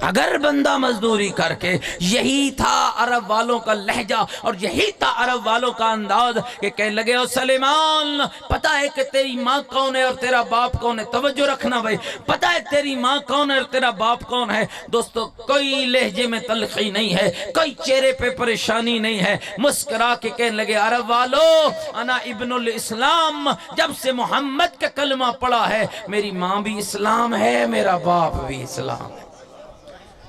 اگر بندہ مزدوری کر کے، یہی تھا عرب والوں کا لہجہ اور یہی تھا عرب والوں کا انداز کہ کہنے لگے او سلیمان پتہ ہے کہ تیری ماں کون ہے اور تیرا باپ کون ہے؟ توجہ رکھنا بھائی، پتہ ہے تیری ماں کون ہے اور تیرا باپ کون ہے؟ دوستو کوئی لہجے میں تلخی نہیں ہے، کوئی چہرے پہ پریشانی نہیں ہے. مسکرا کے کہنے لگے عرب والو انا ابن الاسلام، جب سے محمد کا کلمہ پڑھا ہے میری ماں بھی اسلام ہے، میرا باپ بھی اسلام ہے.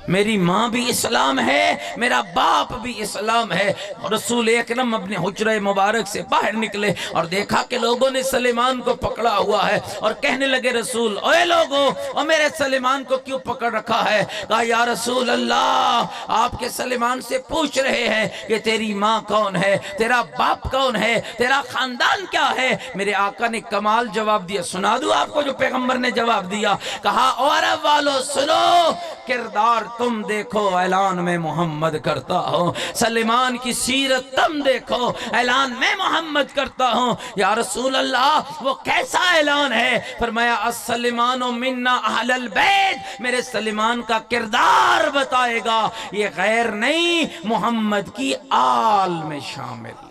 میری ماں بھی اسلام ہے، میرا باپ بھی اسلام ہے. رسول اکرم اپنے حجرہ مبارک سے باہر نکلے اور دیکھا کہ لوگوں نے سلیمان کو پکڑا ہوا ہے اور کہنے لگے رسول اوے لوگوں اور میرے سلیمان کو کیوں پکڑ رکھا ہے؟ کہا یا رسول اللہ آپ کے سلیمان سے پوچھ رہے ہیں کہ تیری ماں کون ہے، تیرا باپ کون ہے، تیرا خاندان کیا ہے؟ میرے آقا نے کمال جواب دیا. سنا دوں آپ کو جو پیغمبر نے جواب دیا؟ کہا او عرب والو سنو، کردار تم دیکھو اعلان میں محمد کرتا ہوں، سلیمان کی سیرت تم دیکھو اعلان میں محمد کرتا ہوں. یا رسول اللہ وہ کیسا اعلان ہے؟ فرمایا السلیمان منا اہل البیت، میرے سلیمان کا کردار بتائے گا، یہ غیر نہیں محمد کی آل میں شامل.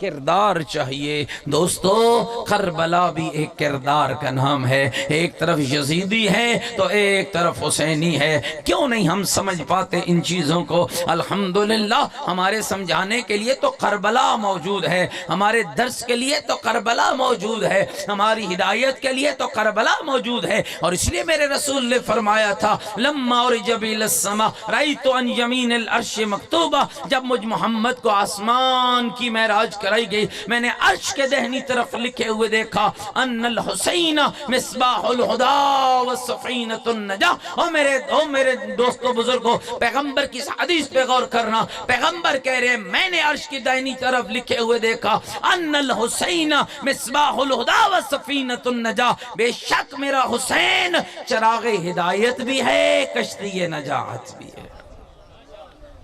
کردار چاہیے دوستو. کربلا بھی ایک کردار کا نام ہے، ایک طرف یزیدی ہے تو ایک طرف حسینی ہے. کیوں نہیں ہم سمجھ پاتے ان چیزوں کو؟ الحمدللہ ہمارے سمجھانے کے لیے تو کربلا موجود ہے، ہمارے درس کے لیے تو کربلا موجود ہے، ہماری ہدایت کے لیے تو کربلا موجود ہے. اور اس لیے میرے رسول نے فرمایا تھا لما عرج بی الی السماء رأیت عن یمین العرش مکتوبہ، جب مجھ محمد کو آسمان کی معراج کرائی گئی میں نے عرش کے دہنی طرف لکھے ہوئے دیکھا ان الحسین مصباح الہدی والسفینۃ النجاہ. اور میرے دوستو بزرگوں پیغمبر کی حدیث پہ غور کرنا. پیغمبر کہہ رہے ہیں میں نے عرش کی دہنی طرف لکھے ہوئے دیکھا ان الحسین مصباح الہدی والسفینۃ النجاہ، بے شک میرا حسین چراغ ہدایت بھی ہے، کشتی نجات بھی ہے.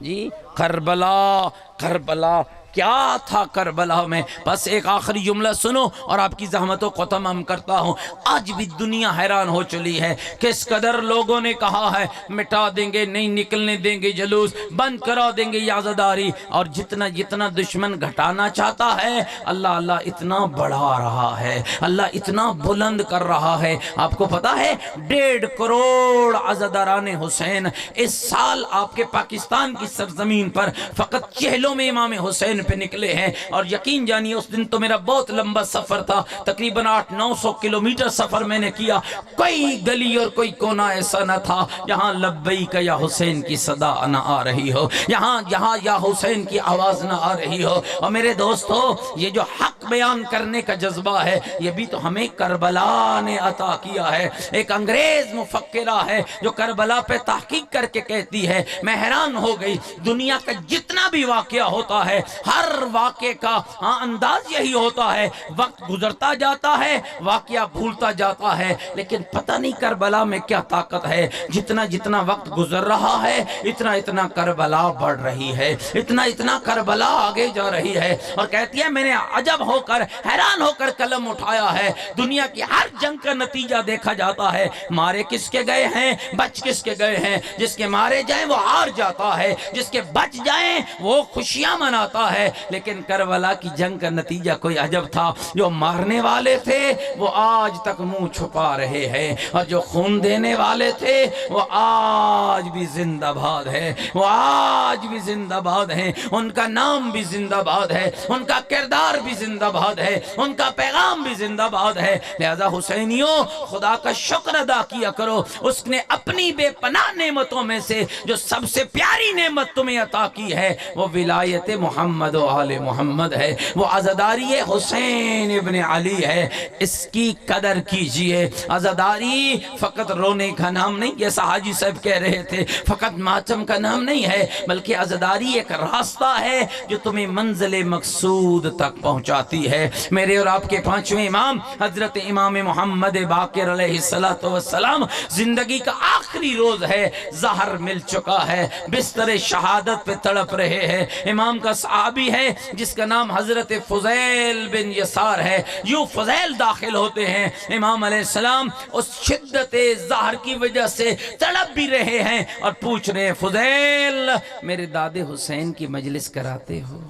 جی کربلا کیا تھا کربلا میں. بس ایک آخری جملہ سنو اور آپ کی زحمتوں کو تمام کرتا ہوں. آج بھی دنیا حیران ہو چلی ہے کس قدر لوگوں نے کہا ہے مٹا دیں گے, نہیں نکلنے دیں گے جلوس, بند کرا دیں گے عزاداری, اور جتنا جتنا دشمن گھٹانا چاہتا ہے اللہ اتنا بڑھا رہا ہے, اللہ اتنا بلند کر رہا ہے. آپ کو پتا ہے 1.5 کروڑ عزاداران حسین اس سال آپ کے پاکستان کی سرزمین پر فقط چہلوں میں امام حسین پہ نکلے ہیں. اور یقین جانیے اس دن تو میرا بہت لمبا سفر تھا, تقریباً 800-900 کلومیٹر سفر میں نے کیا. کوئی گلی اور کوئی کونا ایسا نہ تھا یہاں لبیک یا حسین کی صدا نہ آ رہی ہو, یہاں یا حسین کی آواز نہ آ رہی ہو. اور میرے دوستو یہ جو حق بیان کرنے کا جذبہ ہے یہ بھی تو ہمیں کربلا نے عطا کیا ہے. ایک انگریز مفکرہ ہے جو کربلا پہ تحقیق کر کے کہتی ہے, میں حیران ہو گئی, دنیا کا جتنا بھی واقعہ ہوتا ہے ہر واقعے کا انداز یہی ہوتا ہے, وقت گزرتا جاتا ہے, واقعہ بھولتا جاتا ہے, لیکن پتہ نہیں کربلا میں کیا طاقت ہے. جتنا جتنا وقت گزر رہا ہے اتنا اتنا کربلا بڑھ رہی ہے, اتنا اتنا کربلا آگے جا رہی ہے. اور کہتی ہے میں نے عجب ہو کر حیران ہو کر قلم اٹھایا ہے, دنیا کی ہر جنگ کا نتیجہ دیکھا جاتا ہے, مارے کس کے گئے ہیں, بچ کس کے گئے ہیں. جس کے مارے جائیں وہ ہار جاتا ہے, جس کے بچ جائیں وہ خوشیاں مناتا ہے. لیکن کربلا کی جنگ کا نتیجہ کوئی عجب تھا, جو مارنے والے تھے وہ آج تک منہ چھپا رہے ہیں, اور جو خون دینے والے تھے وہ آج بھی زندہ باد ہے, وہ آج بھی زندہ باد ہیں. ان کا نام بھی زندہ باد ہے, ان کا کردار بھی زندہ باد ہے, ان کا پیغام بھی زندہ باد ہے. لہذا حسینیوں خدا کا شکر ادا کیا کرو, اس نے اپنی بے پناہ نعمتوں میں سے جو سب سے پیاری نعمت تمہیں عطا کی ہے وہ ولایت محمد و آل محمد ہے, وہ عزاداری حسین ابن علی ہے. اس کی قدر کیجئے. عزاداری فقط رونے کا نام نہیں, جیسا حاجی صاحب کہہ رہے تھے, فقط ماتم کا نام نہیں ہے, بلکہ عزاداری ایک راستہ ہے جو تمہیں منزل مقصود تک پہنچاتی ہے. میرے اور آپ کے پانچویں امام حضرت امام محمد باقر علیہ السلام زندگی کا آخری روز ہے, زہر مل چکا ہے, بستر شہادت پہ تڑپ رہے ہیں. امام کا صحابی ہے جس کا نام حضرت فضیل بن یسار ہے. یوں فضیل داخل ہوتے ہیں, امام علیہ السلام اس شدت زہر کی وجہ سے تڑپ بھی رہے ہیں اور پوچھ رہے ہیں فضیل میرے دادے حسین کی مجلس کراتے ہو,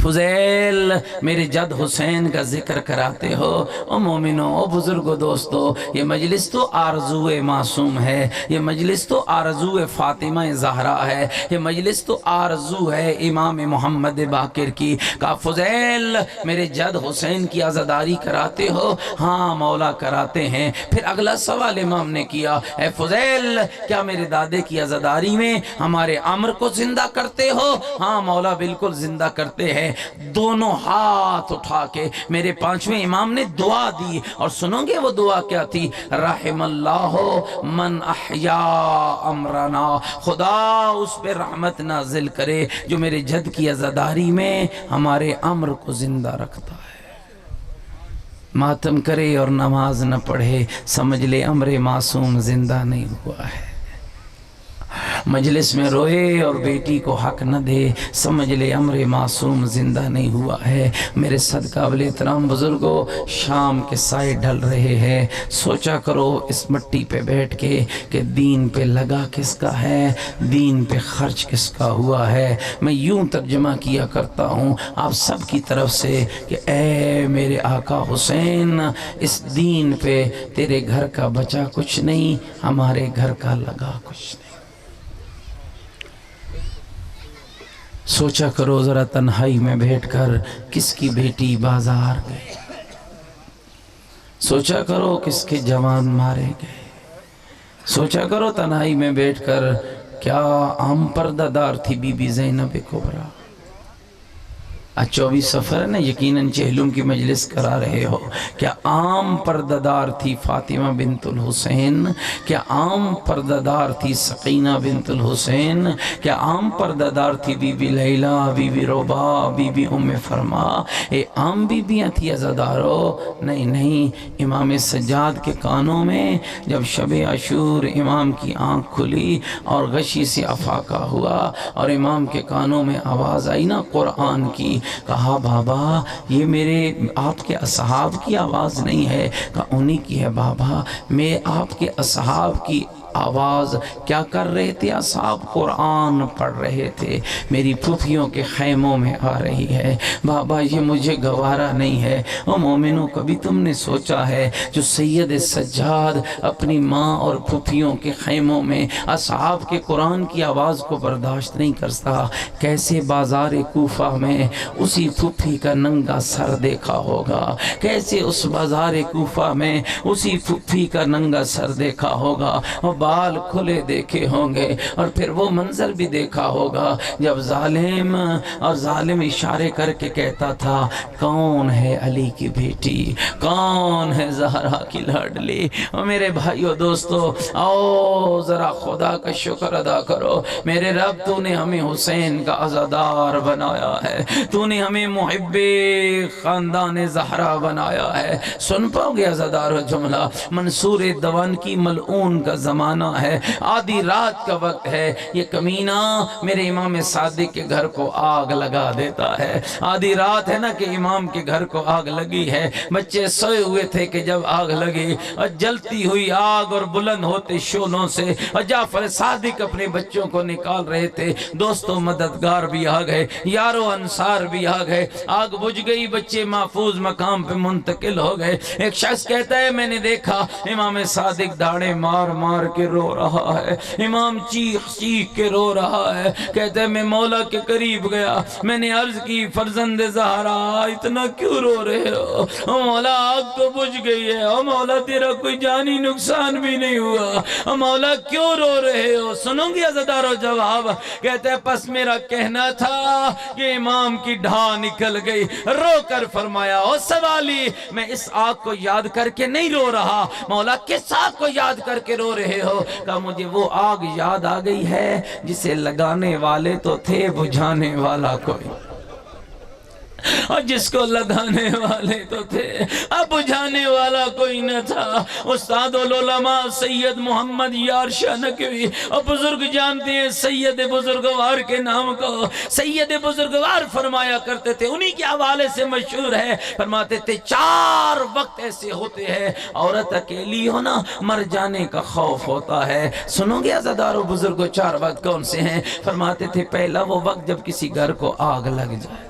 فضیل میرے جد حسین کا ذکر کراتے ہو. او مومنو, او بزرگو, دوستو, یہ مجلس تو آرزو معصوم ہے, یہ مجلس تو آرزو فاطمہ زہرا ہے, یہ مجلس تو آرزو ہے امام محمد باقر کی. کہا فضیل میرے جد حسین کی عزاداری کراتے ہو؟ ہاں مولا کراتے ہیں. پھر اگلا سوال امام نے کیا, اے فضیل کیا میرے دادے کی عزاداری میں ہمارے عمر کو زندہ کرتے ہو؟ ہاں مولا بالکل زندہ کرتے ہیں. دونوں ہاتھ اٹھا کے میرے پانچویں امام نے دعا دی, اور سنو گے وہ دعا کیا تھی؟ رحم اللہ من احیا امرنا, خدا اس پہ رحمت نازل کرے جو میرے جد کی عزاداری میں ہمارے امر کو زندہ رکھتا ہے. ماتم کرے اور نماز نہ پڑھے, سمجھ لے امر معصوم زندہ نہیں ہوا ہے. مجلس میں روئے اور بیٹی کو حق نہ دے, سمجھ لے امر معصوم زندہ نہیں ہوا ہے. میرے صدقہ قابل احترام بزرگوں, شام کے سائے ڈھل رہے ہیں. سوچا کرو اس مٹی پہ بیٹھ کے کہ دین پہ لگا کس کا ہے, دین پہ خرچ کس کا ہوا ہے. میں یوں ترجمہ کیا کرتا ہوں آپ سب کی طرف سے کہ اے میرے آقا حسین, اس دین پہ تیرے گھر کا بچا کچھ نہیں, ہمارے گھر کا لگا کچھ نہیں. سوچا کرو ذرا تنہائی میں بیٹھ کر کس کی بیٹی بازار گئی, سوچا کرو کس کے جوان مارے گئے, سوچا کرو تنہائی میں بیٹھ کر کیا عام پردہ دار تھی بی بی زینب کبریٰ, آج 24 سفر ہے نا، یقیناً چہلم کی مجلس کرا رہے ہو. کیا عام پردہ تھی فاطمہ بنت الحسین؟ کیا عام پردہ تھی سقینہ بنت الحسین؟ کیا عام پردہ تھی بی بی لیلہ، بی بی ربا، بی بی ام فرما؟ اے عام بیبیاں تھی عزادارو؟ نہیں نہیں. امام سجاد کے کانوں میں جب شب عاشور امام کی آنکھ کھلی اور غشی سے افاقہ ہوا اور امام کے کانوں میں آواز آئی نا قرآن کی، کہا بابا یہ میرے آپ کے اصحاب کی آواز نہیں ہے. کہا انہی کی ہے بابا. میں آپ کے اصحاب کی آواز کیا کر رہے تھے؟ اصحاب قرآن پڑھ رہے تھے. میری پھوپھیوں کے خیموں میں آ رہی ہے. بابا یہ مجھے گوارا نہیں ہے. او مومنوں، کبھی تم نے سوچا ہے جو سید سجاد اپنی ماں اور پھوپھیوں کے خیموں میں اصحاب کے قرآن کی آواز کو برداشت نہیں کرتا، کیسے بازار کوفہ میں اسی پھوپھی کا ننگا سر دیکھا ہوگا؟ کیسے اس بازار کوفہ میں اسی پھوپھی کا ننگا سر دیکھا ہوگا اور بال کھلے دیکھے ہوں گے؟ اور پھر وہ منظر بھی دیکھا ہوگا جب ظالم اشارے کر کے کہتا تھا کون ہے علی کی بیٹی، کون ہے زہرا کی لاڈلی؟ اور میرے بھائیو دوستو، آؤ ذرا خدا کا شکر ادا کرو. میرے رب تو نے ہمیں حسین کا عزادار بنایا ہے، تو نے ہمیں محب خاندان زہرا بنایا ہے. سن پاؤ گے عزادارو جملہ؟ منصور دوان کی ملعون کا زمانہ ہے، آدھی رات کا وقت ہے. یہ کمینہ میرے امام صادق کے گھر کو آگ لگا دیتا ہے. آدھی رات ہے نا کہ امام کے گھر کو آگ لگی ہے. بچے سوئے ہوئے تھے کہ جب آگ لگی، اور جلتی ہوئی آگ اور بلند ہوتے شولوں سے، اور جعفر صادق اپنے بچوں کو نکال رہے تھے. دوستوں مددگار بھی آ گئے، یارو انصار بھی آ گئے. آگ بجھ گئی، بچے محفوظ مقام پہ منتقل ہو گئے. ایک شخص کہتا ہے میں نے دیکھا امام صادق داڑے مار مار کے رو رہا ہے، امام چیخ چیخ کے رو رہا ہے. کہتا ہے میں مولا کے قریب گیا، میں نے عرض کی فرزند زہرا اتنا کیوں رو رہے ہو؟ او مولا آگ تو بجھ گئی ہے. او مولا تیرا کوئی جانی نقصان بھی نہیں ہوا، او مولا کیوں رو رہے ہو؟ سنو گی عزادارو جواب؟ کہتا ہے پس میرا کہنا تھا کہ امام کی ڈھا نکل گئی. رو کر فرمایا او سوالی، میں اس آگ کو یاد کر کے نہیں رو رہا. مولا کس آگ کو یاد کر کے رو رہے ہو؟ کہا مجھے وہ آگ یاد آ گئی ہے جسے لگانے والے تو تھے، بجھانے والا کوئی، اور جس کو لگانے والے تو تھے اب بجھانے والا کوئی نہ تھا. استاد العلماء سید محمد یار شاہ نقوی اور بزرگ جانتے ہیں سید بزرگوار کے نام کو. سید بزرگوار فرمایا کرتے تھے، انہی کے حوالے سے مشہور ہے، فرماتے تھے 4 وقت ایسے ہوتے ہیں عورت اکیلی ہونا مر جانے کا خوف ہوتا ہے. سنو گے عزادارو بزرگو 4 وقت کون سے ہیں؟ فرماتے تھے پہلا وہ وقت جب کسی گھر کو آگ لگ جائے،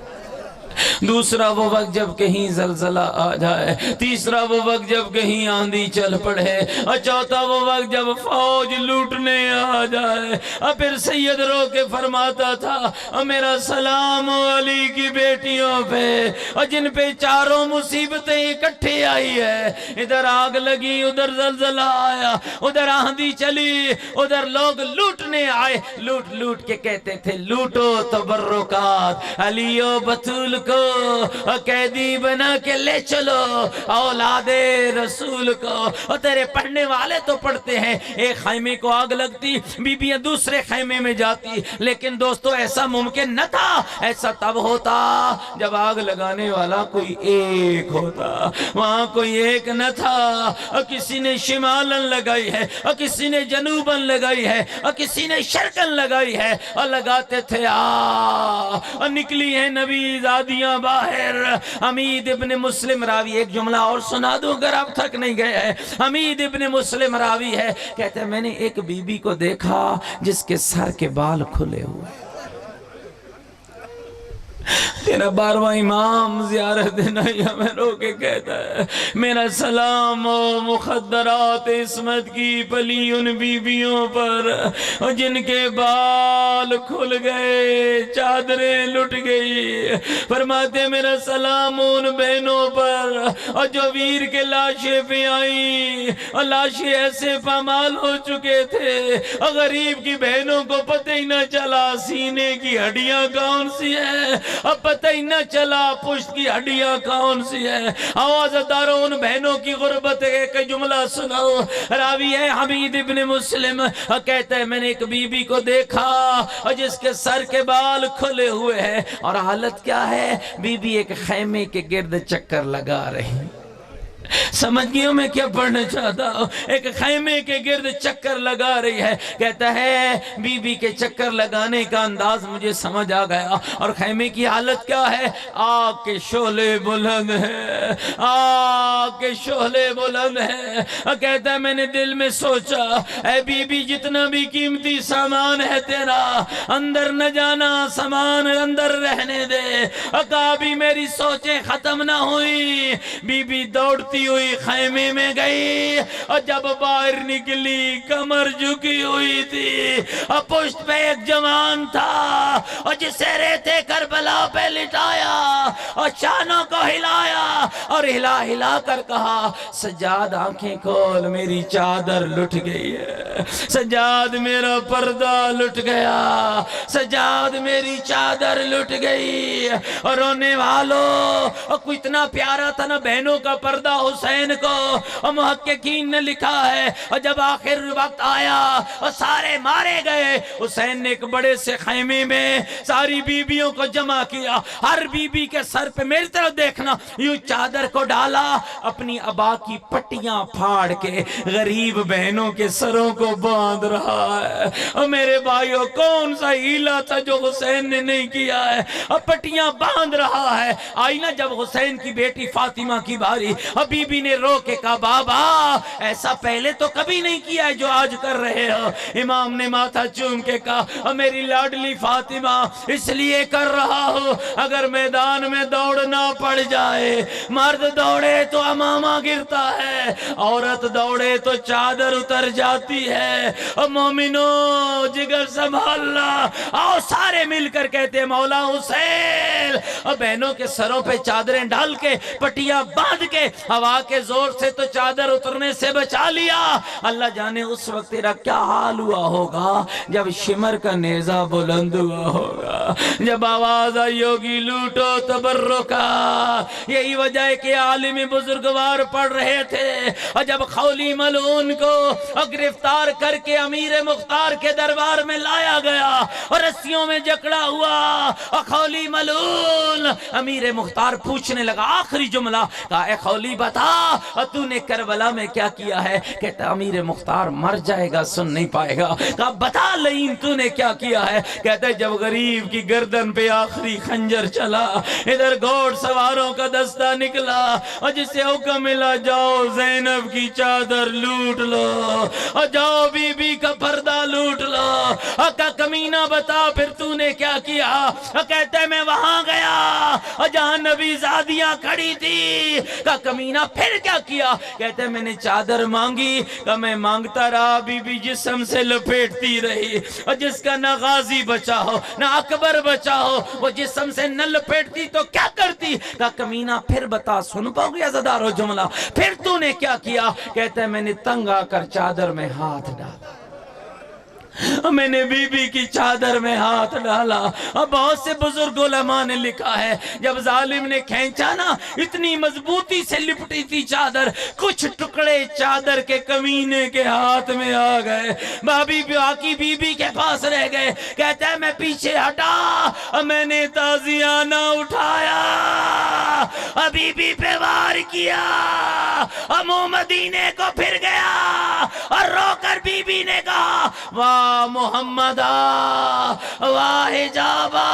دوسرا وہ وقت جب کہیں زلزلہ آ جائے، تیسرا وہ وقت جب کہیں آندھی چل پڑے، اور چوتھا وہ وقت جب فوج لوٹنے آ جائے. اور پھر سید رو کے فرماتا تھا میرا سلام علی کی بیٹیوں پہ، اور جن پہ 4 مصیبتیں اکٹھے آئی ہے. ادھر آگ لگی، ادھر زلزلہ آیا، ادھر آندھی چلی، ادھر لوگ لوٹنے آئے. لوٹ لوٹ کے کہتے تھے لوٹو تبرکات، علی و بطول کو قیدی بنا کے لے چلو، اولاد رسول کو. اور تیرے پڑھنے والے تو پڑھتے ہیں، ایک خیمے کو آگ لگتی، بیبیاں دوسرے خیمے میں جاتی. لیکن دوستو ایسا ممکن نہ تھا، ایسا تب ہوتا جب آگ لگانے والا کوئی ایک ہوتا. وہاں کوئی ایک نہ تھا، اور کسی نے شمالن لگائی ہے، اور کسی نے جنوبن لگائی ہے، اور کسی نے شرقن لگائی ہے. اور لگاتے تھے اور نکلی ہیں نبی زادیاں باہر. حمید ابن مسلم راوی، ایک جملہ اور سنا دوں اگر آپ تھک نہیں گئے ہیں. حمید ابن مسلم راوی ہے، کہتے ہیں میں نے ایک بی بی کو دیکھا جس کے سر کے بال کھلے ہوئے. تیرا 12واں امام زیارت نہیں ہمیں رو کے کہتا ہے میرا سلام و مخدرات عصمت کی پلی ان بیویوں پر جن کے بال کھل گئے، چادریں لٹ گئی. فرماتے میرا سلام ان بہنوں پر اور جو ویر کے لاشیں پہ آئیں، اور لاشیں ایسے پامال ہو چکے تھے اور غریب کی بہنوں کو پتہ ہی نہ چلا سینے کی ہڈیاں کون سی ہیں. اب پتہ ہی نہ چلا پشت کی ہڈیاں کون سی ہے. آواز دارو ان بہنوں کی غربت ایک جملہ سناؤ. راوی ہے حمید ابن مسلم کہتا ہے میں نے ایک بی بی کو دیکھا جس کے سر کے بال کھلے ہوئے ہیں اور حالت کیا ہے, بی بی ایک خیمے کے گرد چکر لگا رہی. سمجھ گئی ہوں میں کیا پڑھنا چاہتا ہوں؟ ایک خیمے کے گرد چکر لگا رہی ہے. کہتا ہے بی بی کے چکر لگانے کا انداز مجھے سمجھ آ گیا. اور خیمے کی حالت کیا ہے؟ آگ کے شعلے بلند ہیں, آگ کے شعلے بلند ہیں. کہتا ہے میں نے دل میں سوچا اے بی بی جتنا بھی قیمتی سامان ہے تیرا اندر نہ جانا, سامان اندر رہنے دے. کہا بھی میری سوچیں ختم نہ ہوئی. بی بی دوڑتی ہوئی خیمے میں گئی اور جب باہر نکلی کمر جھکی ہوئی تھی اور پشت پہ ایک جوان تھا اور جسے ریتے کربلا پہ لٹایا اور شانوں کو ہلایا اور ہلا ہلا کر کہا سجاد آنکھیں کھول میری چادر لٹ گئی ہے, سجاد میرا پردہ لٹ گیا, سجاد میری چادر لٹ گئی. اور رونے والوں کوئی اتنا پیارا تھا نا بہنوں کا پردہ حسین کو, اور محققین نے لکھا ہے اور جب آخر وقت آیا اور سارے مارے گئے حسین نے ایک بڑے سے خیمے میں ساری بیویوں کو جمع کیا. ہر بیوی کے سر پہ میری طرف دیکھنا یوں چادر کو ڈالا, اپنی ابا کی پٹیاں پھاڑ کے غریب بہنوں کے سروں کو باندھ رہا ہے. اور میرے بھائیوں کون سا ہیلا تھا جو حسین نے نہیں کیا ہے, اور پٹیاں باندھ رہا ہے. آئی نا جب حسین کی بیٹی فاطمہ کی باری, اور بی بی نے رو کے کہا بابا ایسا پہلے تو کبھی نہیں کیا ہے جو آج کر رہے ہو. امام نے ماتھا چوم کے کہا میری لاڈلی فاطمہ اس لیے کر رہا ہوں اگر میدان میں دوڑنا پڑ جائے, مرد دوڑے تو امامہ گرتا ہے, عورت دوڑے تو چادر اتر جاتی ہے. اور مومنو جگر سنبھالنا. آؤ سارے مل کر کہتے ہیں مولا حسین. اور بہنوں کے سروں پہ چادریں ڈال کے پٹیاں باندھ کے ہوا کے زور سے تو چادر اترنے سے بچا لیا. اللہ جانے اس وقت تیرا کیا حال ہوا ہوگا جب شمر کا نیزہ بلند ہوا ہوگا, جب آواز آئی ہوگی لوٹو تبرکا. یہی وجہ ہے کہ عالم بزرگوار پڑھ رہے تھے اور جب خولی ملعون کو گرفتار کر کے امیر مختار کے دربار میں لایا گیا اور رسیوں میں جکڑا ہوا, اور خولی ملعون امیر مختار پوچھنے لگا آخری جملہ, کہا اے خولی بتا اور تو نے کربلا میں کیا کیا ہے؟ کہتا امیر مختار مر جائے گا سن نہیں پائے گا. کہا بتا لئین تو نے کیا کیا ہے؟ کہتا ہے جب غریب کی گردن پہ آخری خنجر چلا, ادھر گھوڑ سواروں کا دستہ نکلا اور جسے حکم ملا جاؤ زینب کی چادر لوٹ لو اور جاؤ بی بی کا پردہ لوٹ لو. اور کہا کمینہ بتا پھر تو نے کیا کیا؟ اور کہتا ہے میں وہاں گیا اور جہاں نبی زادیاں کھڑی تھی. کہا کمینہ پھر کیا کیا؟ کہتے ہیں میں نے چادر مانگی, کہا میں مانگتا رہا, بی بی جسم سے لپیٹتی رہی, اور جس کا نہ غازی بچا ہو نہ اکبر بچا ہو وہ جسم سے نہ لپیٹتی تو کیا کرتی؟ کہا کمینہ پھر بتا, سن پاؤ گے عزادارو جملہ, پھر تو نے کیا کیا؟ کہتے ہیں میں نے تنگ آ کر چادر میں ہاتھ ڈالا, میں نے بی بی کی چادر میں ہاتھ ڈالا. اور بہت سے بزرگ علماء نے لکھا ہے جب ظالم نے کھینچا نا اتنی مضبوطی سے لپٹی تھی چادر, کچھ ٹکڑے چادر کے کمینے کے ہاتھ میں آ گئے, بابی باقی بی بی کے پاس رہ گئے. کہتا ہے میں پیچھے ہٹا, میں نے تازیانہ اٹھایا, بی بی پہ وار کیا, منہ مدینے کو پھر گیا اور رو کر بی بی نے کہا واہ محمدہ واہ حجابہ,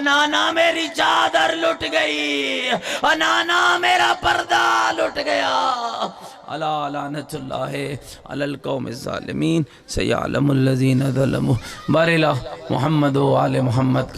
نانا میری چادر لٹ گئی, نانا میرا پردہ لٹ گیا. الا لعنت اللہ علی القوم الظالمین سیعلم الذین ظلموا. بارلہ محمد و آل محمد.